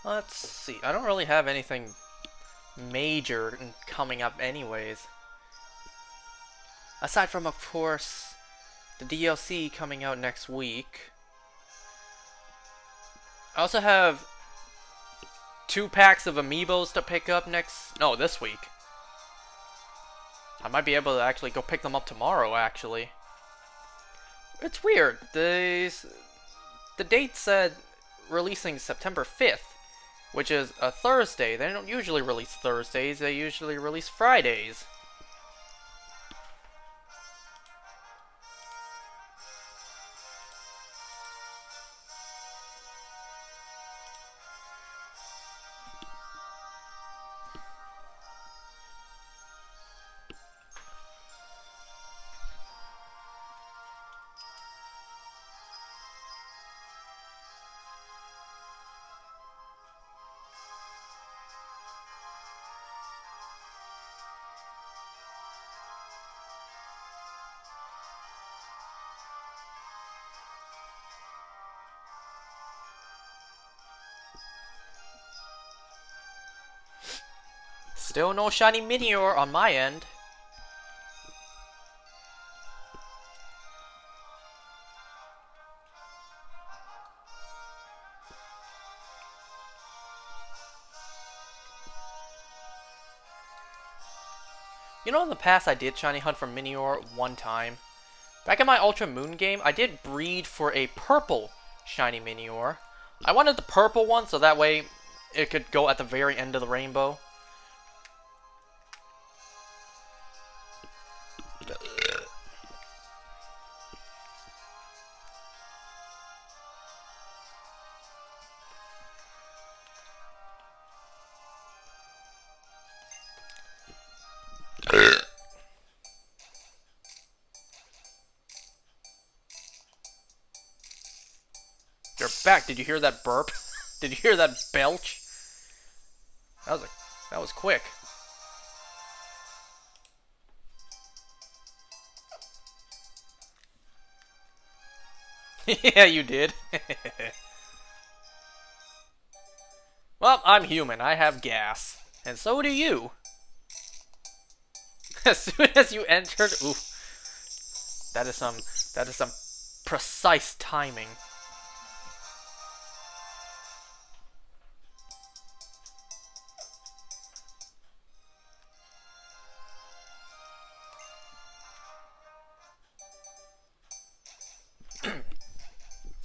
Let's see. I don't really have anything major coming up anyways. Aside from, of course, the DLC coming out next week. I also have 2 packs of amiibos to pick up this week. I might be able to actually go pick them up tomorrow, actually. It's weird. The date said releasing September 5th, which is a Thursday. They don't usually release Thursdays, they usually release Fridays. Still no shiny Meteor on my end. You know, in the past I did shiny hunt for Meteor one time. Back in my Ultra Moon game, I did breed for a purple shiny Meteor. I wanted the purple one so that way it could go at the very end of the rainbow. You're back. Did you hear that burp? Did you hear that belch? That was quick. Yeah, you did. Well, I'm human. I have gas. And so do you. As soon as you entered... Ooh. That is some precise timing.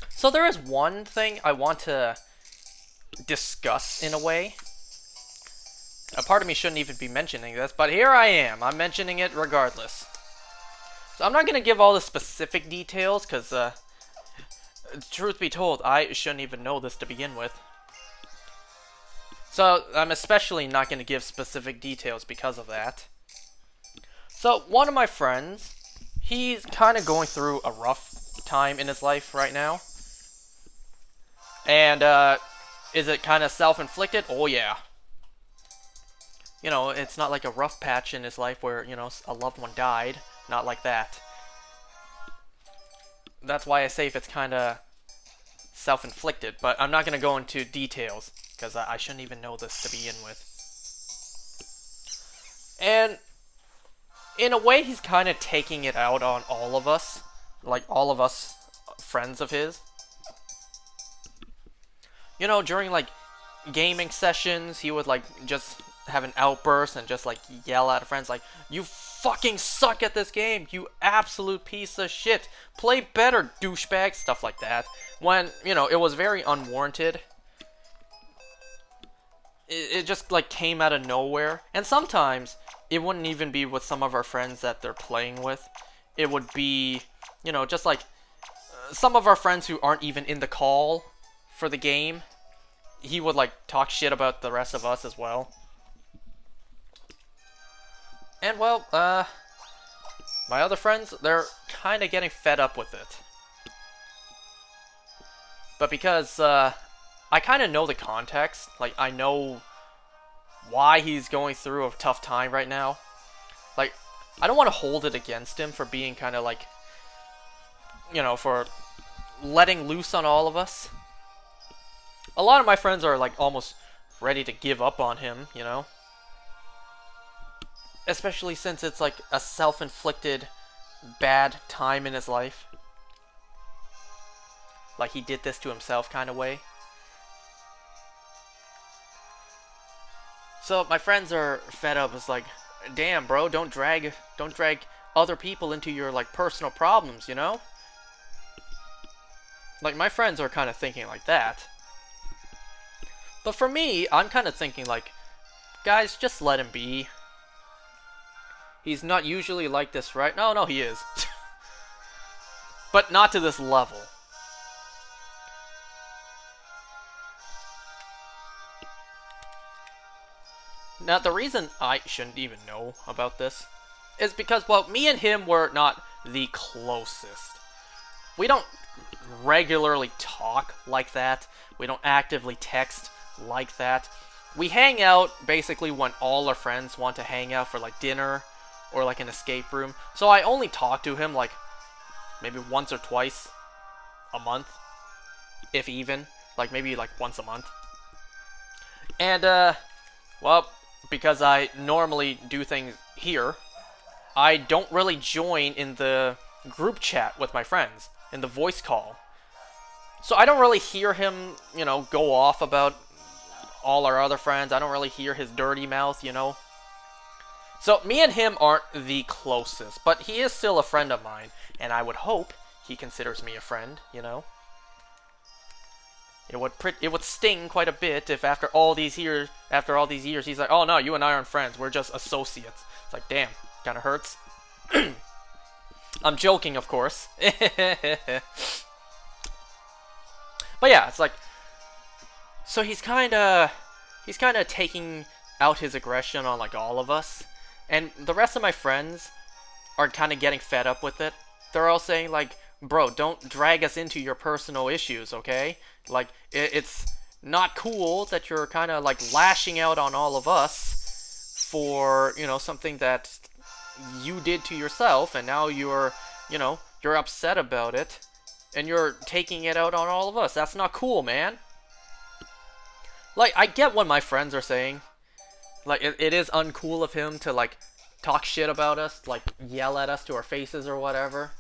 So there is one thing I want to discuss in a way. A part of me shouldn't even be mentioning this, but here I am. I'm mentioning it regardless. So I'm not going to give all the specific details, because, truth be told, I shouldn't even know this to begin with. So I'm especially not going to give specific details because of that. So one of my friends, he's kind of going through a rough time in his life right now. And, is it kind of self-inflicted? Oh, yeah. You know, it's not like a rough patch in his life where, you know, a loved one died. Not like that. That's why I say if it's kind of self-inflicted. But I'm not going to go into details, because I shouldn't even know this to begin with. And, in a way, he's kind of taking it out on all of us. Like, all of us friends of his. You know, during, like, gaming sessions, he would, like, just have an outburst and just like yell at friends like, "You fucking suck at this game, you absolute piece of shit. Play better, douchebag," stuff like that. When, you know, it was very unwarranted. It just like came out of nowhere. And sometimes it wouldn't even be with some of our friends that they're playing with. It would be, you know, just like some of our friends who aren't even in the call for the game. He would like talk shit about the rest of us as well. And well, my other friends, they're kind of getting fed up with it. But because I kind of know the context, like I know why he's going through a tough time right now. Like, I don't want to hold it against him for being kind of like, you know, for letting loose on all of us. A lot of my friends are like almost ready to give up on him, you know. Especially since it's like a self-inflicted bad time in his life. Like he did this to himself kind of way. So my friends are fed up. It's like, damn, bro, don't drag other people into your like personal problems, you know? Like my friends are kind of thinking like that. But for me, I'm kind of thinking like, guys, just let him be. He's not usually like this, right? No, he is. But not to this level. Now, the reason I shouldn't even know about this is because, well, me and him were not the closest. We don't regularly talk like that. We don't actively text like that. We hang out basically when all our friends want to hang out for like dinner or like an escape room. So I only talk to him like maybe once or twice a month, if even, like maybe like once a month. And well, because I normally do things here, I don't really join in the group chat with my friends, in the voice call. So I don't really hear him, you know, go off about all our other friends. I don't really hear his dirty mouth, you know. So me and him aren't the closest, but he is still a friend of mine, and I would hope he considers me a friend, you know. It would sting quite a bit if after all these years, he's like, "Oh no, you and I aren't friends. We're just associates." It's like, damn, kind of hurts. I'm joking, of course. But yeah, it's like, so he's kind of taking out his aggression on like all of us, and the rest of my friends are kind of getting fed up with it. They're all saying like, "Bro, don't drag us into your personal issues, okay? Like, it's not cool that you're kind of like lashing out on all of us for, you know, something that you did to yourself, and now you're upset about it, and you're taking it out on all of us. That's not cool, man." Like, I get what my friends are saying. Like, it is uncool of him to like talk shit about us, like yell at us to our faces or whatever.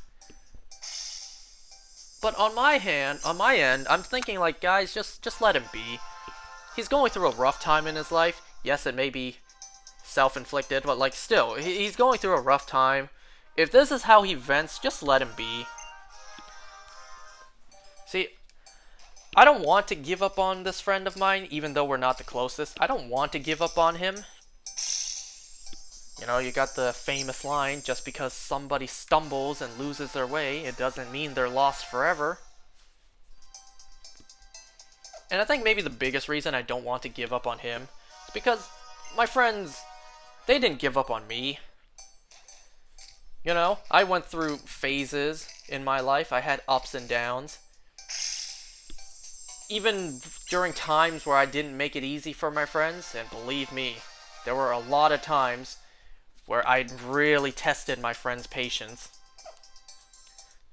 But on my end, I'm thinking like, guys, just let him be. He's going through a rough time in his life. Yes, it may be self-inflicted, but like still, he's going through a rough time. If this is how he vents, just let him be. See, I don't want to give up on this friend of mine, even though we're not the closest. I don't want to give up on him. You know, you got the famous line, just because somebody stumbles and loses their way, it doesn't mean they're lost forever. And I think maybe the biggest reason I don't want to give up on him is because my friends, they didn't give up on me. You know, I went through phases in my life. I had ups and downs. Even during times where I didn't make it easy for my friends, and believe me, there were a lot of times where I'd really tested my friends' patience.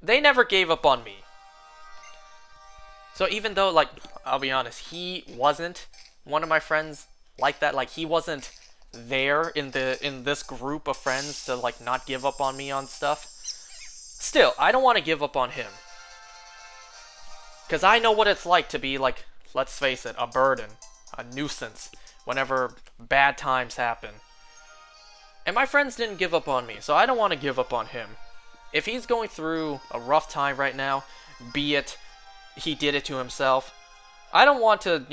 They never gave up on me. So even though, like, I'll be honest, he wasn't one of my friends like that, like, he wasn't there in this group of friends to, like, not give up on me on stuff, still, I don't want to give up on him. Because I know what it's like to be, like, let's face it, a burden, a nuisance, whenever bad times happen. And my friends didn't give up on me, so I don't want to give up on him. If he's going through a rough time right now, be it he did it to himself, I don't want to,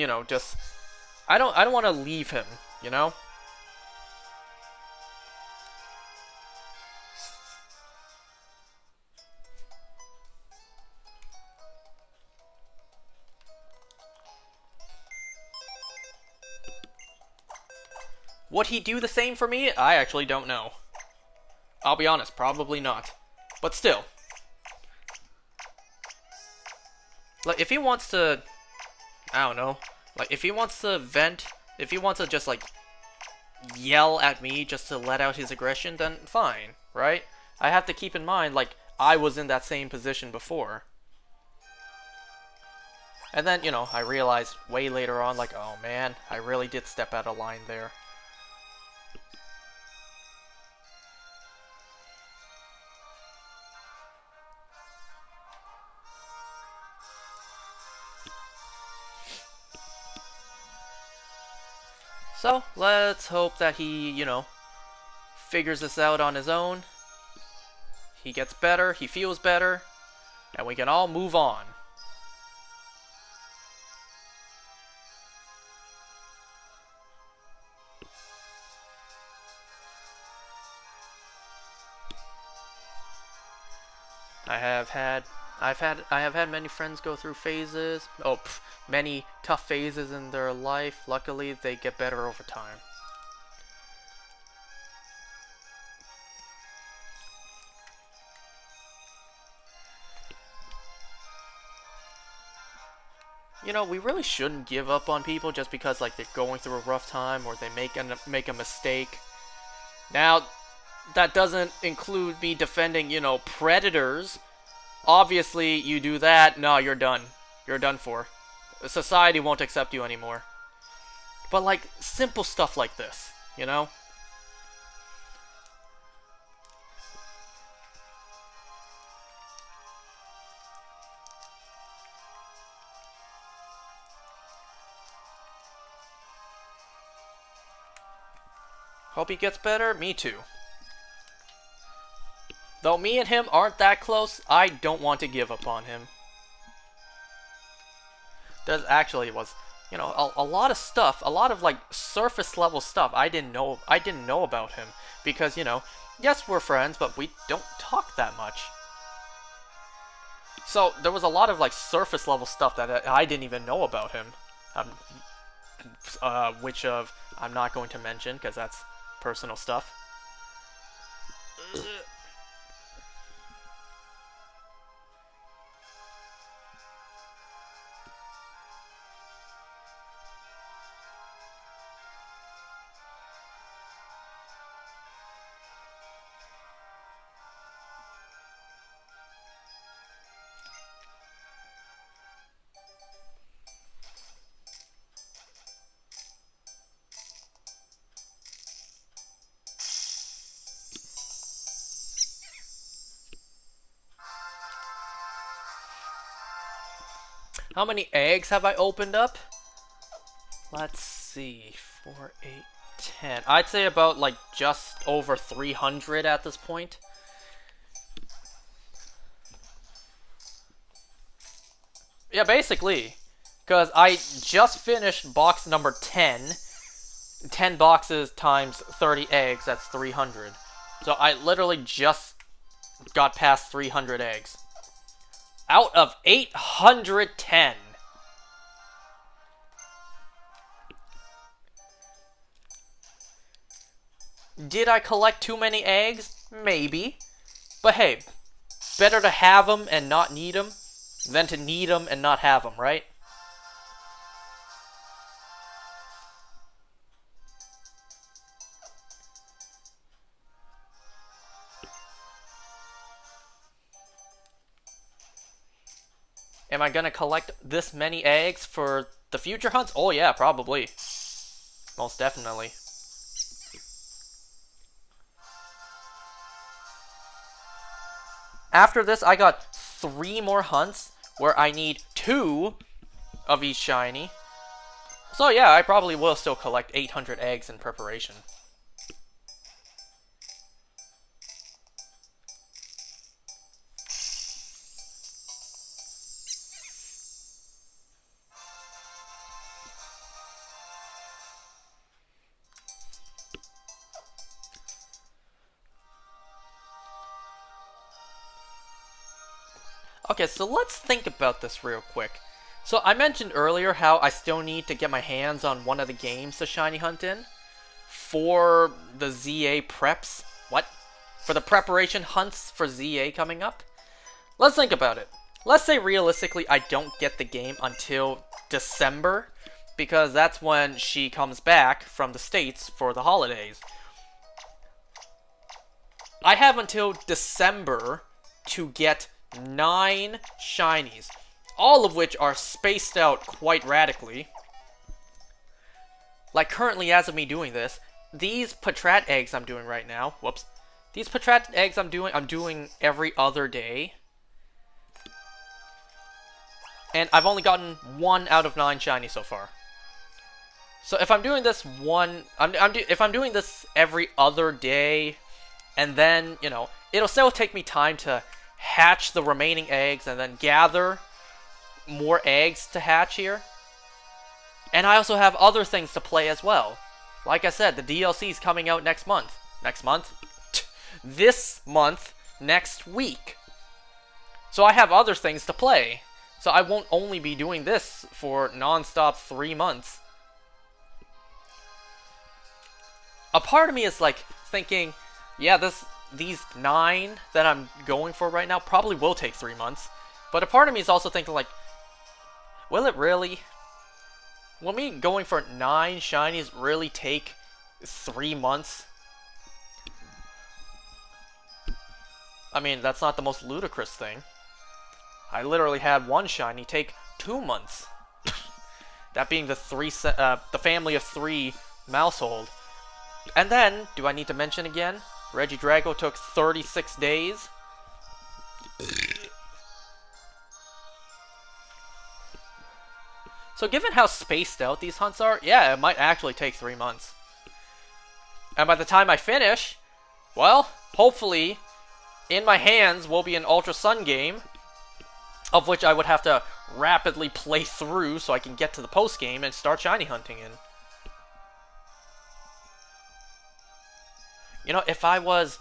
I don't want to leave him, you know? Would he do the same for me? I actually don't know. I'll be honest, probably not. But still. Like, if he wants to... I don't know. Like, if he wants to vent, if he wants to just, like, yell at me just to let out his aggression, then fine, right? I have to keep in mind, like, I was in that same position before. And then, I realized way later on, like, oh man, I really did step out of line there. So, let's hope that he, figures this out on his own. He gets better, he feels better, and we can all move on. I have had many friends go through phases. Many tough phases in their life. Luckily, they get better over time. We really shouldn't give up on people just because, like, they're going through a rough time or they make a mistake. Now, that doesn't include me defending, predators. Obviously, you do that, no, you're done. You're done for. Society won't accept you anymore. But, like, simple stuff like this, Hope he gets better, me too. Though me and him aren't that close, I don't want to give up on him. There actually was, a lot of stuff, a lot of, like, surface level stuff I didn't know about him. Because, yes, we're friends, but we don't talk that much. So, there was a lot of, like, surface level stuff that I didn't even know about him. Which I'm not going to mention, because that's personal stuff. How many eggs have I opened up? Let's see. 4, 8, 10. I'd say about, like, just over 300 at this point. Yeah, basically. Because I just finished box number 10. 10 boxes times 30 eggs, that's 300. So I literally just got past 300 eggs. Out of 810. Did I collect too many eggs? Maybe. But hey, better to have them and not need them than to need them and not have them, right? Am I gonna collect this many eggs for the future hunts? Oh yeah, probably. Most definitely. After this, I got 3 more hunts where I need 2 of each shiny. So yeah, I probably will still collect 800 eggs in preparation. Okay, so let's think about this real quick. So I mentioned earlier how I still need to get my hands on one of the games to shiny hunt in for the ZA preps. What? For the preparation hunts for ZA coming up? Let's think about it. Let's say realistically I don't get the game until December, because that's when she comes back from the States for the holidays. I have until December to get 9 shinies, all of which are spaced out quite radically. Like currently, as of me doing this, these Patrat eggs I'm doing right now, these Patrat eggs I'm doing every other day. And I've only gotten 1 out of 9 shiny so far. So if I'm doing this if I'm doing this every other day, and then, you know, it'll still take me time to hatch the remaining eggs and then gather more eggs to hatch here. And I also have other things to play as well. Like I said, the DLC is coming out next month. Next month? This month, next week. So I have other things to play. So I won't only be doing this for non-stop 3 months. A part of me is like thinking, yeah, these 9 that I'm going for right now probably will take 3 months. But a part of me is also thinking like, will it really? Will me going for 9 shinies really take 3 months? I mean, that's not the most ludicrous thing. I literally had 1 shiny take 2 months. That being the family of 3 mousehold. And then, do I need to mention again? Regidrago took 36 days. So given how spaced out these hunts are, yeah, it might actually take 3 months. And by the time I finish, well, hopefully, in my hands will be an Ultra Sun game, of which I would have to rapidly play through so I can get to the post game and start shiny hunting in. You know, if I was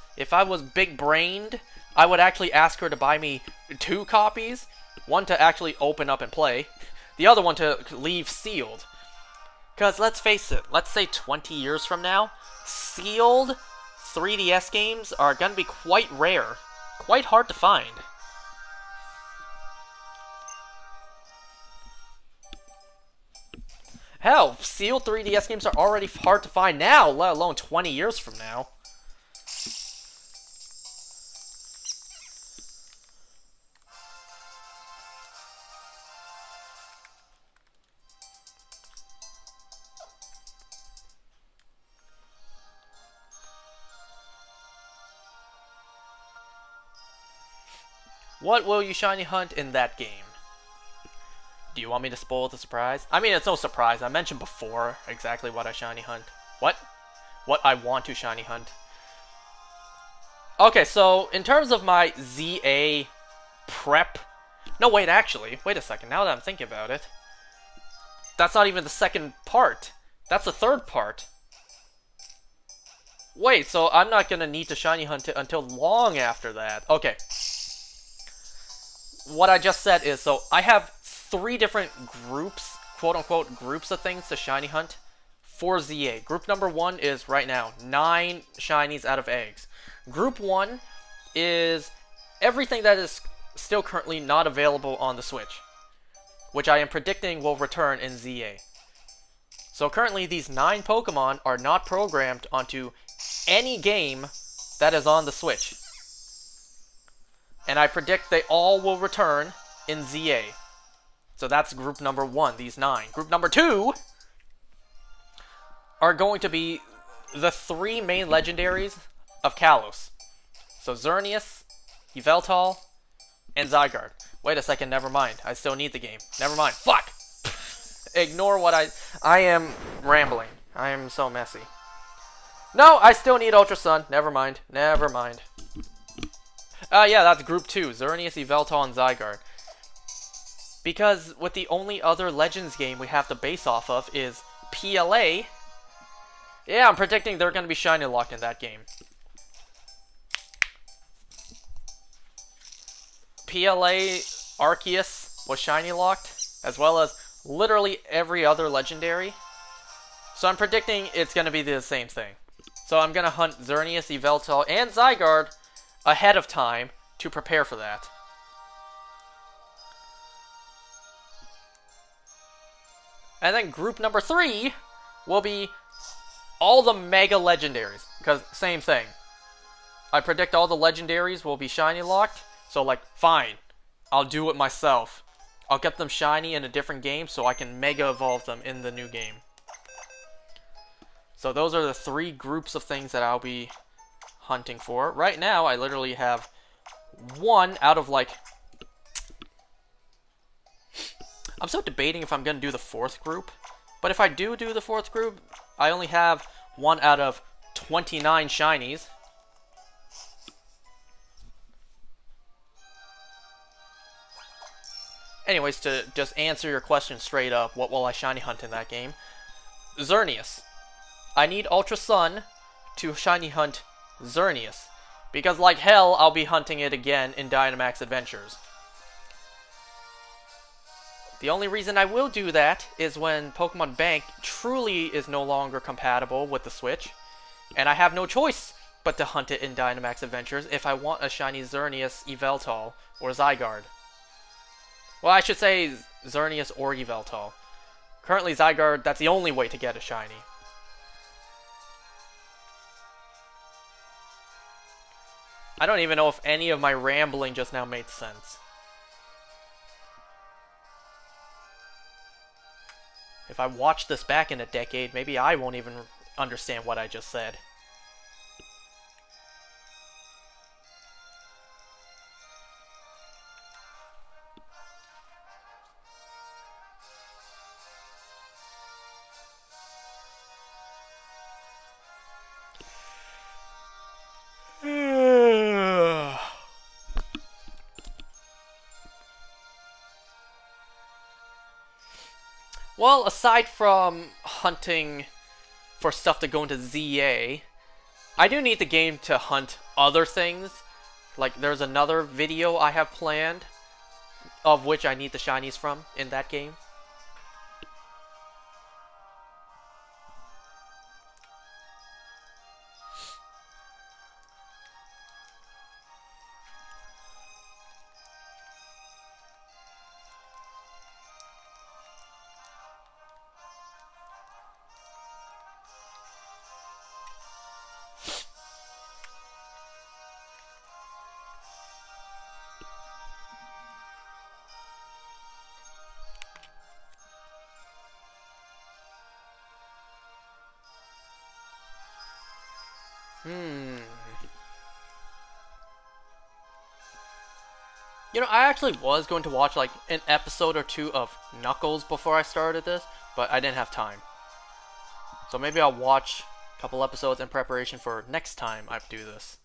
big-brained, I would actually ask her to buy me 2 copies. One to actually open up and play. The other one to leave sealed. Because let's face it, let's say 20 years from now, sealed 3DS games are going to be quite rare. Quite hard to find. Hell, sealed 3DS games are already hard to find now, let alone 20 years from now. What will you shiny hunt in that game? Do you want me to spoil the surprise? I mean, it's no surprise. I mentioned before exactly what I shiny hunt. What I want to shiny hunt. Okay, so in terms of my ZA prep... No, wait, actually. Wait a second. Now that I'm thinking about it. That's not even the second part. That's the third part. Wait, so I'm not going to need to shiny hunt it until long after that. Okay. What I just said is, so I have 3 different groups, quote-unquote groups of things to shiny hunt for ZA. Group number 1 is, right now, 9 shinies out of eggs. Group 1 is everything that is still currently not available on the Switch, which I am predicting will return in ZA. So currently, these 9 Pokemon are not programmed onto any game that is on the Switch. And I predict they all will return in ZA. So that's group number 1, these 9. Group number 2 are going to be the 3 main legendaries of Kalos. So Xerneas, Yveltal, and Zygarde. Wait a second, never mind. I still need the game. Never mind. Fuck! Ignore what I am rambling. I am so messy. No, I still need Ultra Sun. Never mind. Never mind. Yeah, that's Group 2. Xerneas, Yveltal, and Zygarde. Because with the only other Legends game we have to base off of is PLA. Yeah, I'm predicting they're going to be shiny locked in that game. PLA Arceus was shiny locked, as well as literally every other legendary. So I'm predicting it's going to be the same thing. So I'm going to hunt Xerneas, Yveltal, and Zygarde ahead of time to prepare for that. And then group number 3 will be all the Mega Legendaries. Because, same thing. I predict all the Legendaries will be shiny locked. So, like, fine. I'll do it myself. I'll get them shiny in a different game so I can Mega Evolve them in the new game. So those are the 3 groups of things that I'll be hunting for. Right now, I literally have 1 out of, like... I'm still debating if I'm going to do the 4th group. But if I do the 4th group, I only have 1 out of 29 shinies. Anyways, to just answer your question straight up, what will I shiny hunt in that game? Xerneas. I need Ultra Sun to shiny hunt Xerneas. Because like hell, I'll be hunting it again in Dynamax Adventures. The only reason I will do that is when Pokemon Bank truly is no longer compatible with the Switch. And I have no choice but to hunt it in Dynamax Adventures if I want a shiny Xerneas, Yveltal, or Zygarde. Well, I should say Xerneas or Yveltal. Currently Zygarde, that's the only way to get a shiny. I don't even know if any of my rambling just now made sense. If I watch this back in a decade, maybe I won't even understand what I just said. Well, aside from hunting for stuff to go into ZA, I do need the game to hunt other things. Like, there's another video I have planned, of which I need the shinies from in that game. You know, I actually was going to watch like an episode or 2 of Knuckles before I started this, but I didn't have time. So maybe I'll watch a couple episodes in preparation for next time I do this.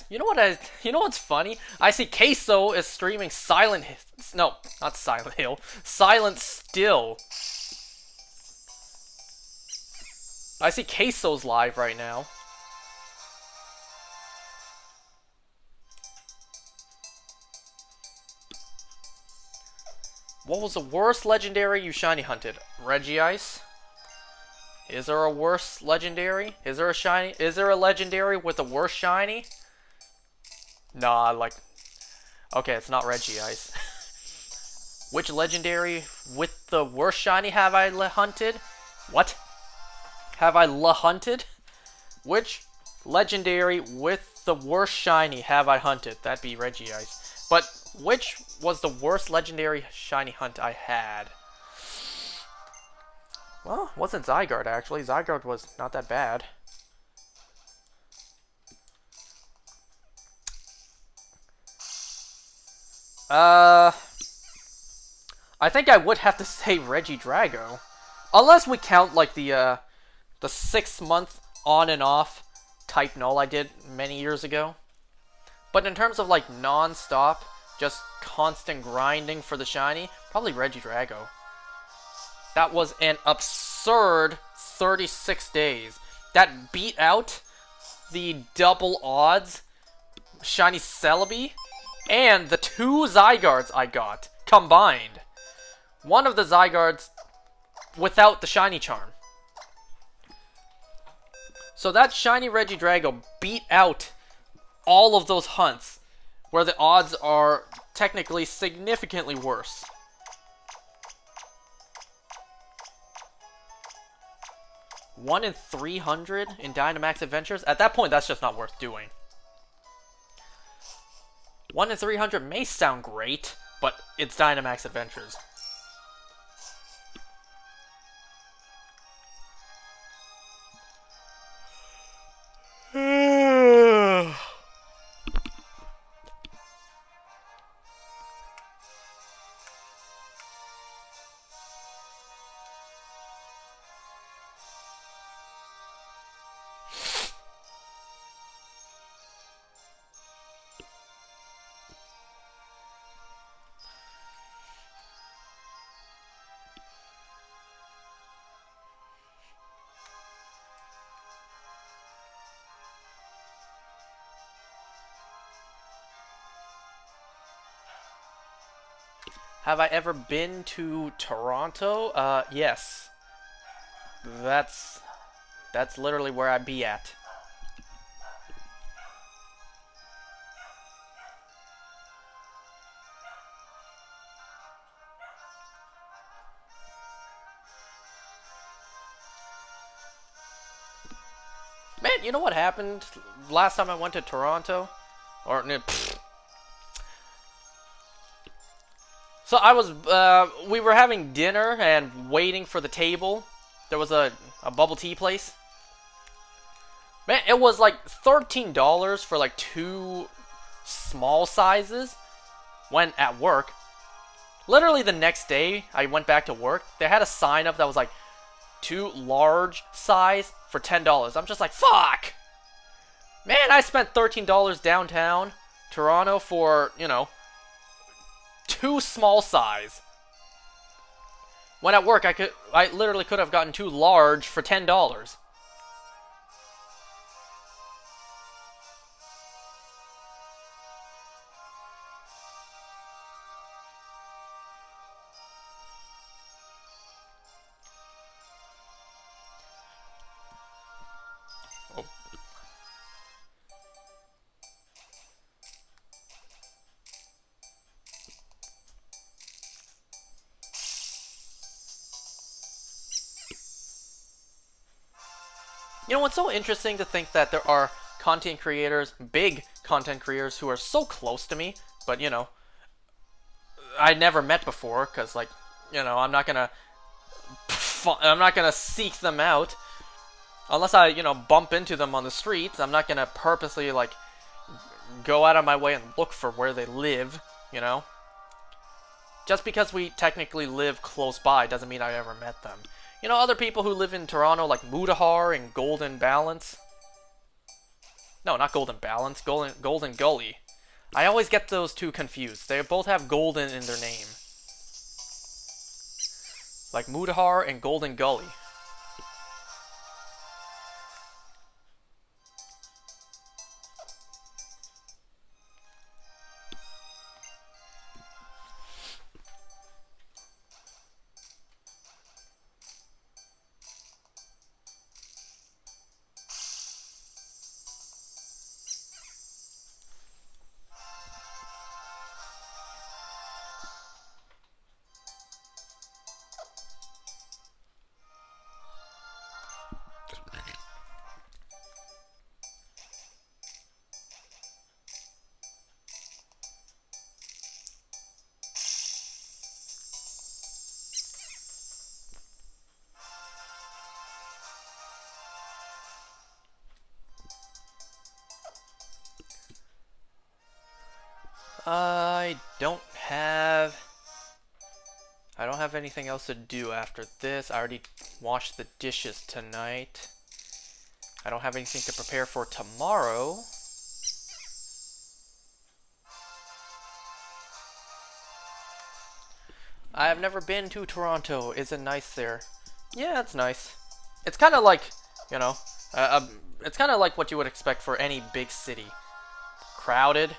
You know what's funny? I see Queso is streaming no, not Silent Hill. Silent Still. I see Queso's live right now. What was the worst legendary you shiny hunted? Regice? Is there a worse legendary? Is there a shiny? Is there a legendary with a worse shiny? Nah, like... Okay, it's not Regice. Which legendary with the worst shiny have I hunted? What? Have I hunted? Which legendary with the worst shiny have I hunted? That'd be Regice. But which was the worst legendary shiny hunt I had? Well, it wasn't Zygarde actually. Zygarde was not that bad. I think I would have to say Regidrago. Unless we count, like, the 6-month on and off type null I did many years ago. But in terms of, like, non-stop, just constant grinding for the shiny, probably Regidrago. That was an absurd 36 days. That beat out the double odds shiny Celebi and the 2 Zygardes I got combined. One of the Zygardes without the shiny charm. So that shiny Regidrago beat out all of those hunts where the odds are technically significantly worse. One in 300 in Dynamax Adventures? At that point, that's just not worth doing. 1 in 300 may sound great, but it's Dynamax Adventures. Have I ever been to Toronto? Yes. That's literally where I'd be at. Man, you know what happened last time I went to Toronto? Or, pfft. So I was, we were having dinner and waiting for the table. There was a bubble tea place. Man, it was like $13 for like 2 small sizes when at work. Literally the next day I went back to work, they had a sign up that was like 2 large size for $10. I'm just like, fuck! Man, I spent $13 downtown Toronto for, you know, 2 small size. When at work, I literally could have gotten 2 large for $10. Oh. You know, it's so interesting to think that there are content creators, big content creators, who are so close to me, but, you know, I never met before, because, like, you know, I'm not gonna seek them out. Unless I, you know, bump into them on the streets, I'm not gonna purposely, like, go out of my way and look for where they live, you know? Just because we technically live close by doesn't mean I ever met them. You know, other people who live in Toronto, like Mudahar and Golden Balance. No, not Golden Balance, Golden Gully. I always get those two confused. They both have Golden in their name. Like Mudahar and Golden Gully. I don't have... I don't have anything else to do after this. I already washed the dishes tonight. I don't have anything to prepare for tomorrow. I have never been to Toronto. Is it nice there? Yeah, it's nice. It's kind of like, you know, it's kind of like what you would expect for any big city. Crowded.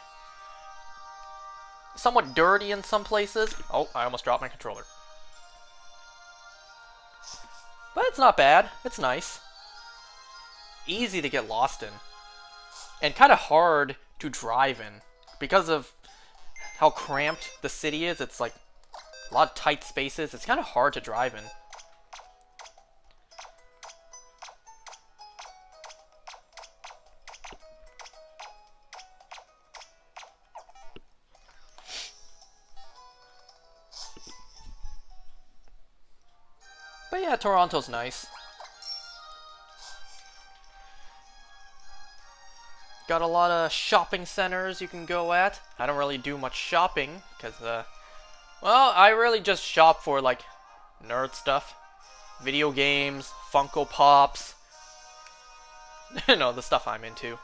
Somewhat dirty in some places. Oh, I almost dropped my controller. But it's not bad. It's nice. Easy to get lost in. And kind of hard to drive in. Because of how cramped the city is, it's like a lot of tight spaces. It's kind of hard to drive in. But yeah, Toronto's nice. Got a lot of shopping centers you can go at. I don't really do much shopping, because, well, I really just shop for, like, nerd stuff. Video games, Funko Pops. You know, the stuff I'm into.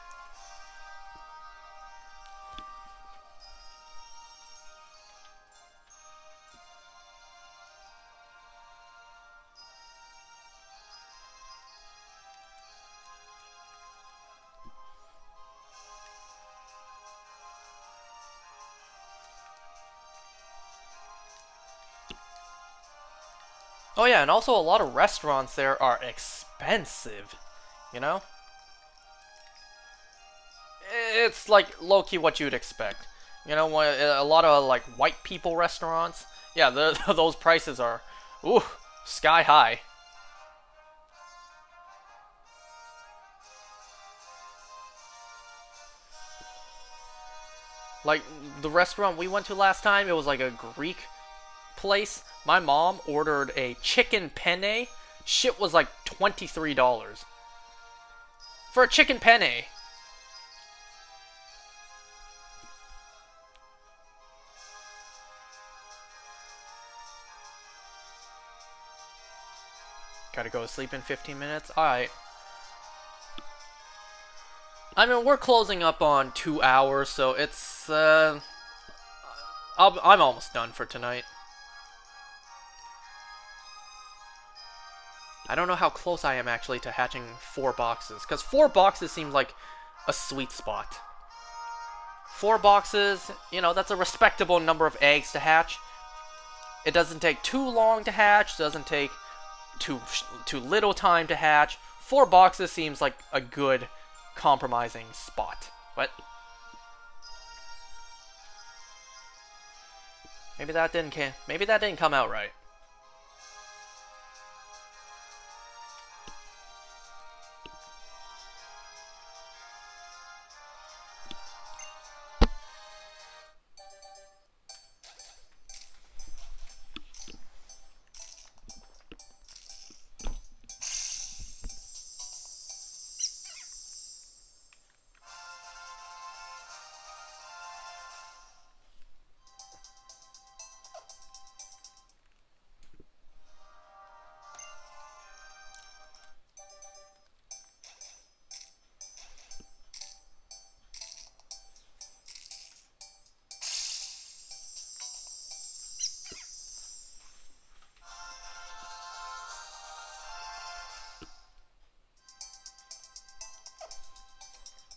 Oh yeah, and also a lot of restaurants there are expensive, you know? It's like low-key what you'd expect. You know, a lot of like white people restaurants, yeah, those prices are, ooh, sky high. Like, the restaurant we went to last time, it was like a Greek place. My mom ordered a chicken penne. Shit was like $23 for a chicken penne. Gotta go to sleep in 15 minutes. Alright. I mean, we're closing up on 2 hours, so it's, I'm almost done for tonight. I don't know how close I am actually to hatching 4 boxes, because 4 boxes seems like a sweet spot. 4 boxes, you know, that's a respectable number of eggs to hatch. It doesn't take too long to hatch, doesn't take too little time to hatch. 4 boxes seems like a good compromising spot. But maybe that didn't come out right.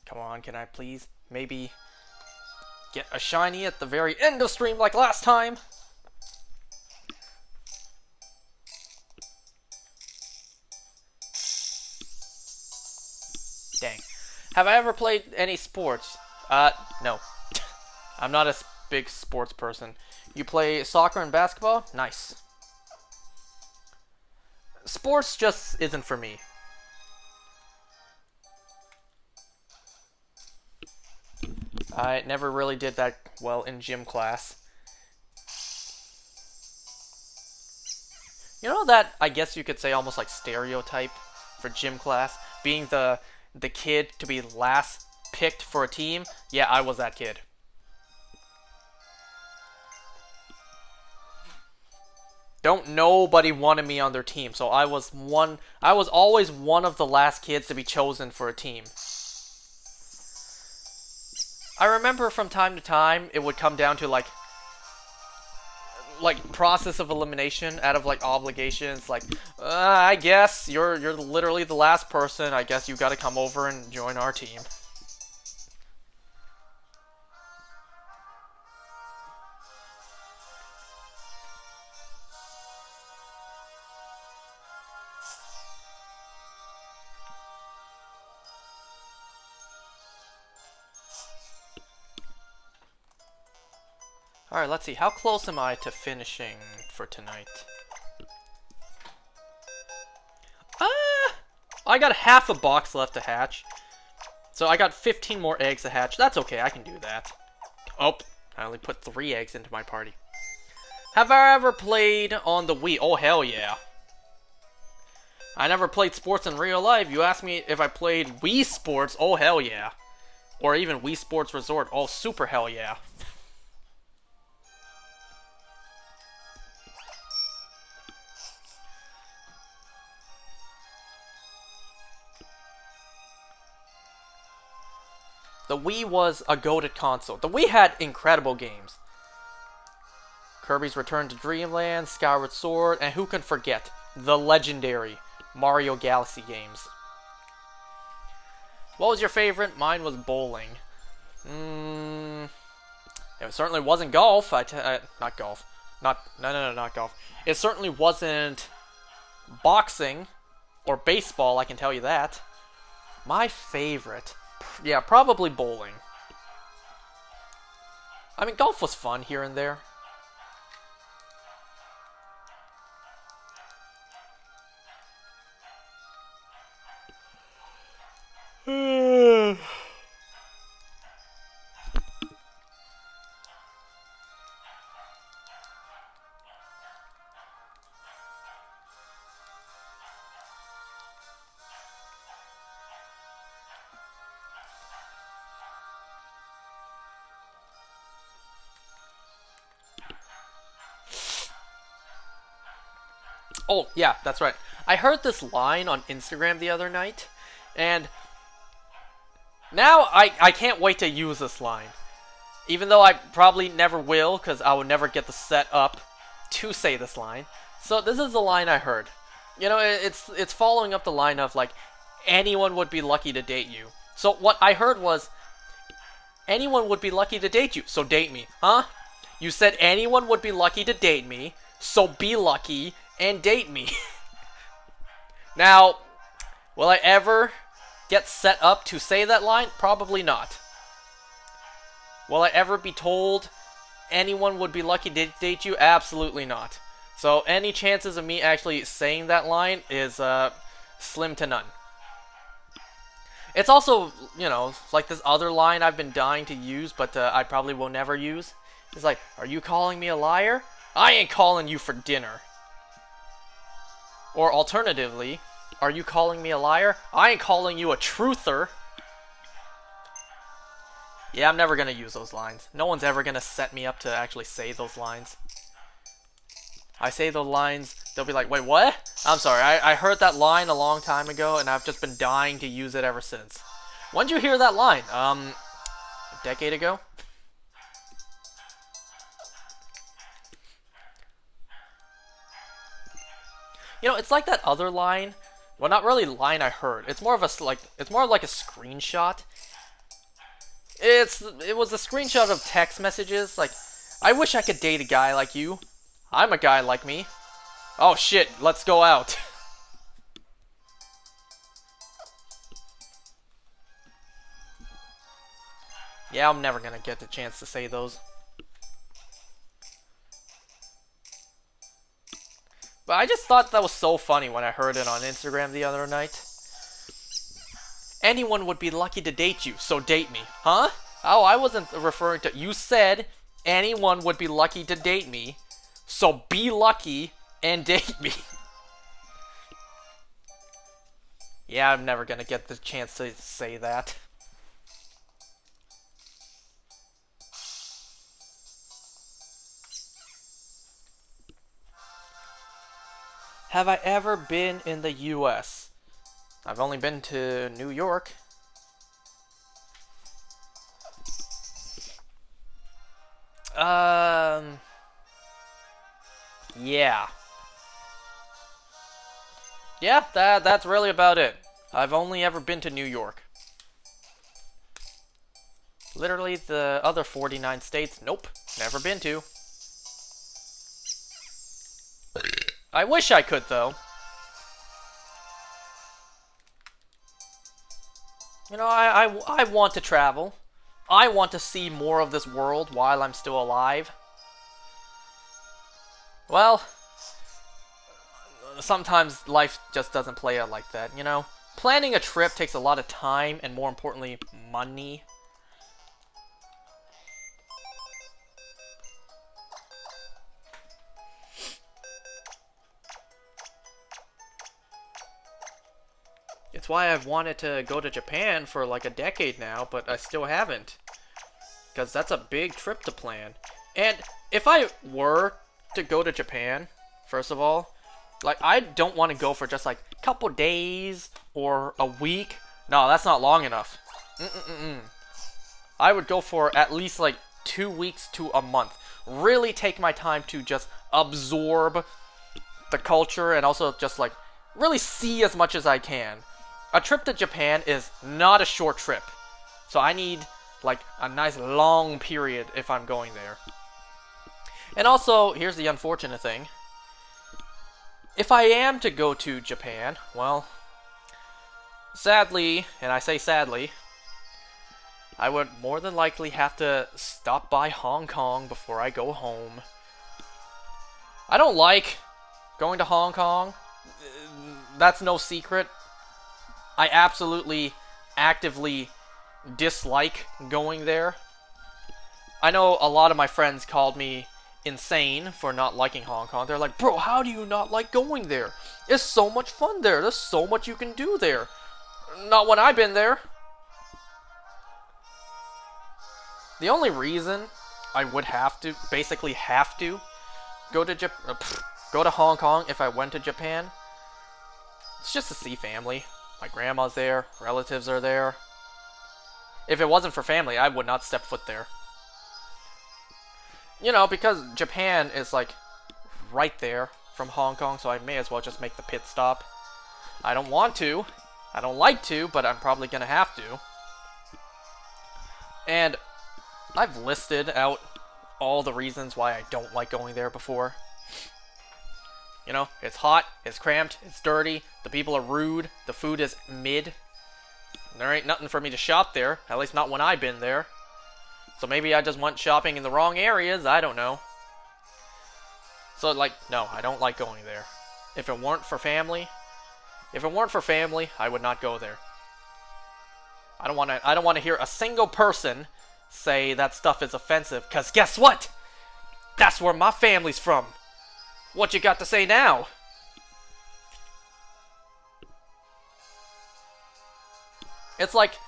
Come on, can I please maybe get a shiny at the very end of stream like last time? Dang. Have I ever played any sports? No. I'm not a big sports person. You play soccer and basketball? Nice. Sports just isn't for me. I never really did that well in gym class. You know that, I guess you could say, almost like stereotype for gym class? Being the kid to be last picked for a team? Yeah, I was that kid. don't nobody wanted me on their team, so I was always one of the last kids to be chosen for a team. I remember from time to time it would come down to like process of elimination out of like obligations, like I guess you're literally the last person, I guess you got to come over and join our team. Alright, let's see. How close am I to finishing for tonight? I got half a box left to hatch. So I got 15 more eggs to hatch. That's okay, I can do that. Oh, I only put 3 eggs into my party. Have I ever played on the Wii? Oh, hell yeah. I never played sports in real life. You asked me if I played Wii Sports. Oh, hell yeah. Or even Wii Sports Resort. Oh, super hell yeah. The Wii was a goated console. The Wii had incredible games. Kirby's Return to Dreamland, Skyward Sword, and who can forget the legendary Mario Galaxy games. What was your favorite? Mine was bowling. It certainly wasn't golf. Not golf. Not golf. It certainly wasn't boxing or baseball, I can tell you that. My favorite... yeah, probably bowling. I mean, golf was fun here and there. Oh, yeah, that's right. I heard this line on Instagram the other night, and now I can't wait to use this line. Even though I probably never will, because I would never get the set up to say this line. So this is the line I heard. You know, it's following up the line of, like, anyone would be lucky to date you. So what I heard was, anyone would be lucky to date you, so date me. Huh? You said anyone would be lucky to date me, so be lucky and date me. Now, will I ever get set up to say that line? Probably not. Will I ever be told anyone would be lucky to date you? Absolutely not. So any chances of me actually saying that line is slim to none. It's also, you know, like this other line I've been dying to use, but I probably will never use. It's like, are you calling me a liar? I ain't calling you for dinner. Or alternatively, are you calling me a liar? I ain't calling you a truther. Yeah, I'm never gonna use those lines. No one's ever gonna set me up to actually say those lines. I say those lines, they'll be like, wait, what? I'm sorry, I heard that line a long time ago, and I've just been dying to use it ever since. When did you hear that line? A decade ago? You know, it's like that other line. Well, not really line I heard. It's more of a it's more like a screenshot. It was a screenshot of text messages. Like, I wish I could date a guy like you. I'm a guy like me. Oh shit, let's go out. Yeah, I'm never gonna get the chance to say those. But I just thought that was so funny when I heard it on Instagram the other night. Anyone would be lucky to date you, so date me. Huh? Oh, I wasn't referring to... You said anyone would be lucky to date me, so be lucky and date me. Yeah, I'm never gonna get the chance to say that. Have I ever been in the US? I've only been to New York. Yeah. Yeah, that's really about it. I've only ever been to New York. Literally the other 49 states, nope, never been to. I wish I could, though. You know, I want to travel. I want to see more of this world while I'm still alive. Well, sometimes life just doesn't play out like that, you know? Planning a trip takes a lot of time and, more importantly, money. It's why I've wanted to go to Japan for like a decade now, but I still haven't. Because that's a big trip to plan. And if I were to go to Japan, first of all, like, I don't want to go for just like a couple days or a week. No, that's not long enough. I would go for at least like 2 weeks to a month. Really take my time to just absorb the culture and also just like really see as much as I can. A trip to Japan is not a short trip. So I need like a nice long period if I'm going there. And also, here's the unfortunate thing. If I am to go to Japan, well, sadly, and I say sadly, I would more than likely have to stop by Hong Kong before I go home. I don't like going to Hong Kong. That's no secret. I absolutely, actively dislike going there. I know a lot of my friends called me insane for not liking Hong Kong. They're like, bro, how do you not like going there? It's so much fun there. There's so much you can do there. Not when I've been there. The only reason I would basically have to, go to Hong Kong if I went to Japan, it's just to see family. My grandma's there, relatives are there. If it wasn't for family, I would not step foot there. You know, because Japan is like right there from Hong Kong, so I may as well just make the pit stop. I don't want to, I don't like to, but I'm probably gonna have to. And I've listed out all the reasons why I don't like going there before. You know, it's hot, it's cramped, it's dirty, the people are rude, the food is mid. There ain't nothing for me to shop there, at least not when I've been there. So maybe I just went shopping in the wrong areas, I don't know. So, like, no, I don't like going there. If it weren't for family, I would not go there. I don't want to hear a single person say that stuff is offensive, cause guess what? That's where my family's from. What you got to say now? It's like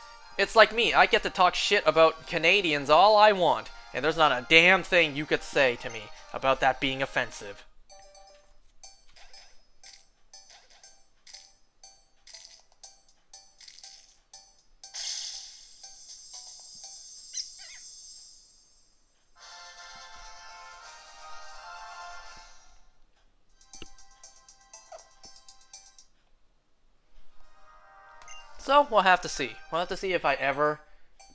me. I get to talk shit about Canadians all I want, and there's not a damn thing you could say to me about that being offensive. So, we'll have to see. We'll have to see if I ever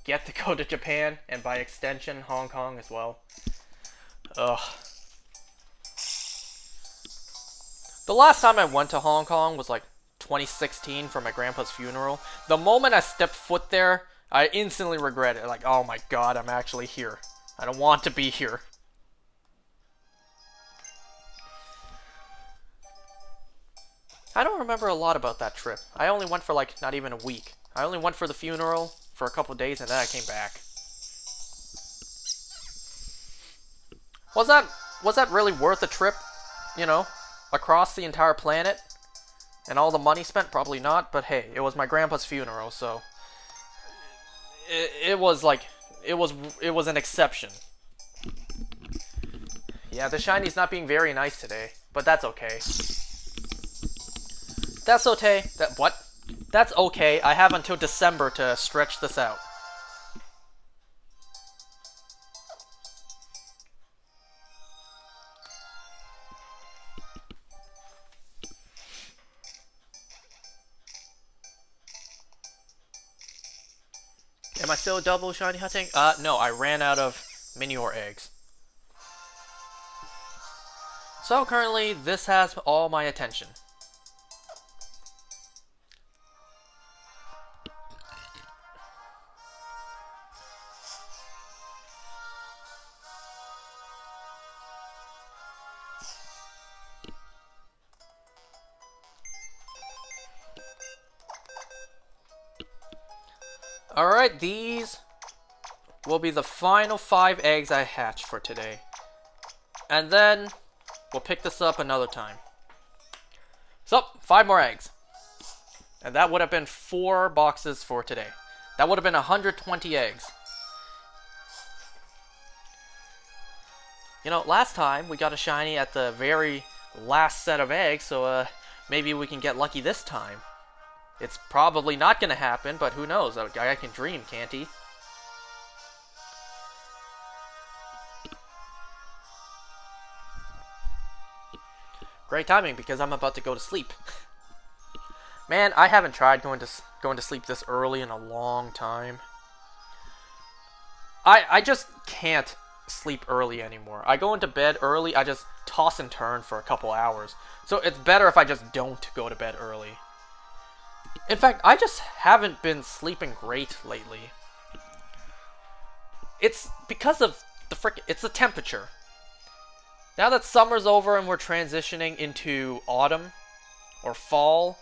get to go to Japan, and by extension, Hong Kong as well. Ugh. The last time I went to Hong Kong was like 2016 for my grandpa's funeral. The moment I stepped foot there, I instantly regret it. Like, oh my god, I'm actually here. I don't want to be here. I don't remember a lot about that trip. I only went for like not even a week. I only went for the funeral for a couple days and then I came back. Was that really worth the trip? You know, across the entire planet? And all the money spent? Probably not, but hey, it was my grandpa's funeral, so it was an exception. Yeah, the shiny's not being very nice today, but that's okay. That's okay. What? That's okay. I have until December to stretch this out. Am I still double shiny hunting? No, I ran out of Minior eggs. So currently, this has all my attention. Alright, these will be the final 5 eggs I hatch for today. And then, we'll pick this up another time. So, 5 more eggs. And that would have been 4 boxes for today. That would have been 120 eggs. You know, last time we got a shiny at the very last set of eggs, so maybe we can get lucky this time. It's probably not going to happen, but who knows? A guy can dream, can't he? Great timing, because I'm about to go to sleep. Man, I haven't tried going to sleep this early in a long time. I just can't sleep early anymore. I go into bed early, I just toss and turn for a couple hours. So it's better if I just don't go to bed early. In fact, I just haven't been sleeping great lately. It's because of it's the temperature. Now that summer's over and we're transitioning into autumn or fall,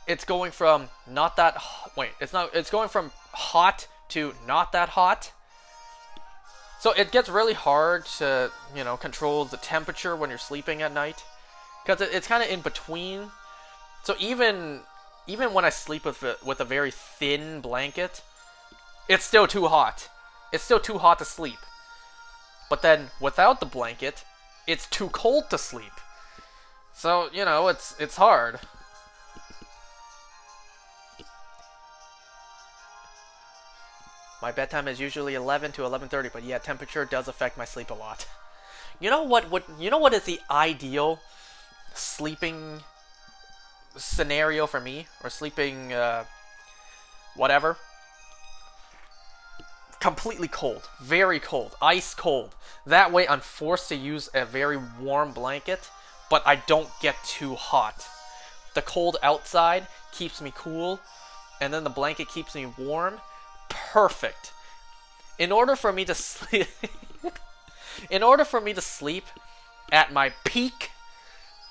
it's going from it's going from hot to not that hot. So it gets really hard to, control the temperature when you're sleeping at night, because it's kind of in between. So even when I sleep with a very thin blanket, it's still too hot. It's still too hot to sleep. But then without the blanket, it's too cold to sleep. So, it's hard. My bedtime is usually 11 to 11:30, but yeah, temperature does affect my sleep a lot. You know what is the ideal sleeping scenario for me, or sleeping whatever? Completely cold, very cold, ice cold. That way I'm forced to use a very warm blanket, but I don't get too hot. The cold outside keeps me cool, and then the blanket keeps me warm. Perfect. In order for me to sleep at my peak,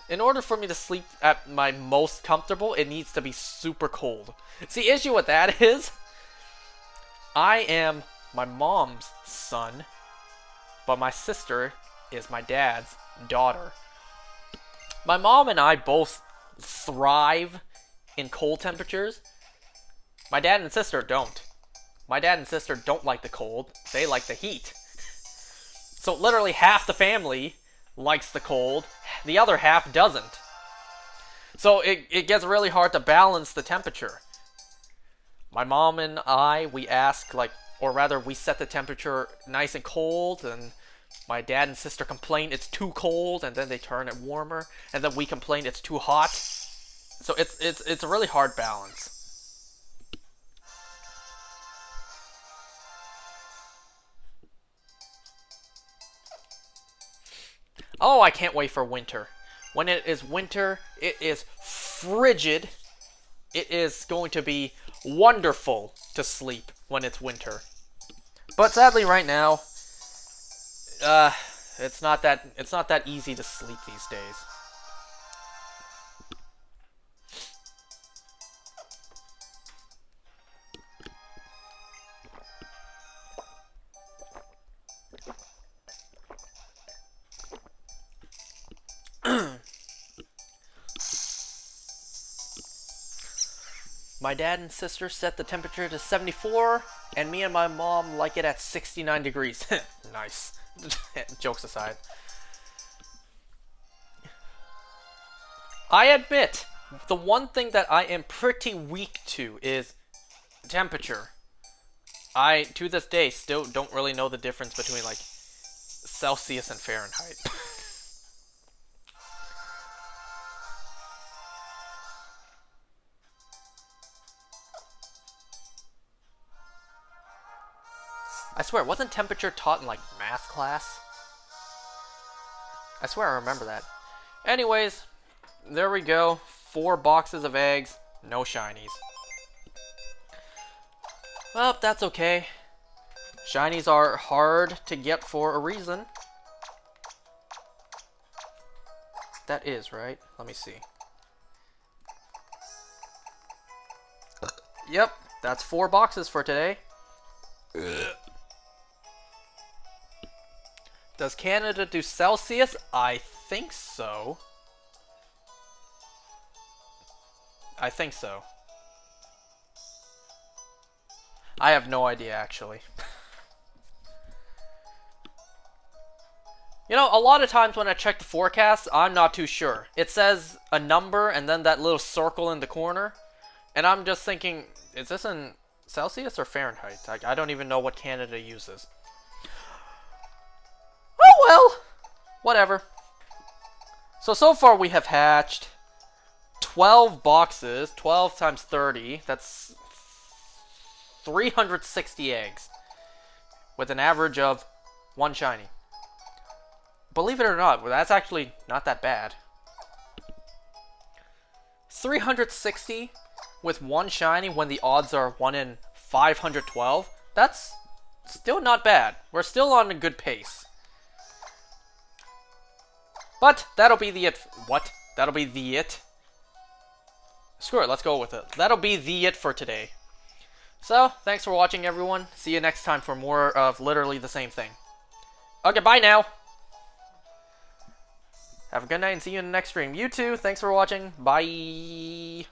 in order for me to sleep at my most comfortable, it needs to be super cold. See, the issue with that is I am my mom's son, but my sister is my dad's daughter. My mom and I both thrive in cold temperatures. My dad and sister don't. My dad and sister don't like the cold. They like the heat. So literally half the family likes the cold. The other half doesn't. So it gets really hard to balance the temperature. My mom and I, we set the temperature nice and cold, and my dad and sister complain it's too cold, and then they turn it warmer, and then we complain it's too hot. So it's a really hard balance. Oh, I can't wait for winter. When it is winter, it is frigid. It is going to be wonderful to sleep when it's winter. But sadly right now, it's not that easy to sleep these days. My dad and sister set the temperature to 74, and me and my mom like it at 69 degrees. Nice. Jokes aside. I admit, The one thing that I am pretty weak to is temperature. I, to this day, still don't really know the difference between, like, Celsius and Fahrenheit. I swear, wasn't temperature taught in, like, math class? I swear I remember that. Anyways, there we go. 4 boxes of eggs, no shinies. Well, that's okay. Shinies are hard to get for a reason. That is, right? Let me see. Yep, that's 4 boxes for today. Does Canada do Celsius? I think so. I think so. I have no idea, actually. You know, a lot of times when I check the forecast, I'm not too sure. It says a number and then that little circle in the corner. And I'm just thinking, is this in Celsius or Fahrenheit? I don't even know what Canada uses. Oh well! Whatever. So far we have hatched 12 boxes. 12 times 30. That's 360 eggs. With an average of 1 shiny. Believe it or not, that's actually not that bad. 360 with 1 shiny when the odds are 1 in 512. That's still not bad. We're still on a good pace. But that'll be the it. What? That'll be the it. Screw it, let's go with it. That'll be the it for today. So, thanks for watching, everyone. See you next time for more of literally the same thing. Okay, bye now. Have a good night and see you in the next stream. You too, thanks for watching. Bye.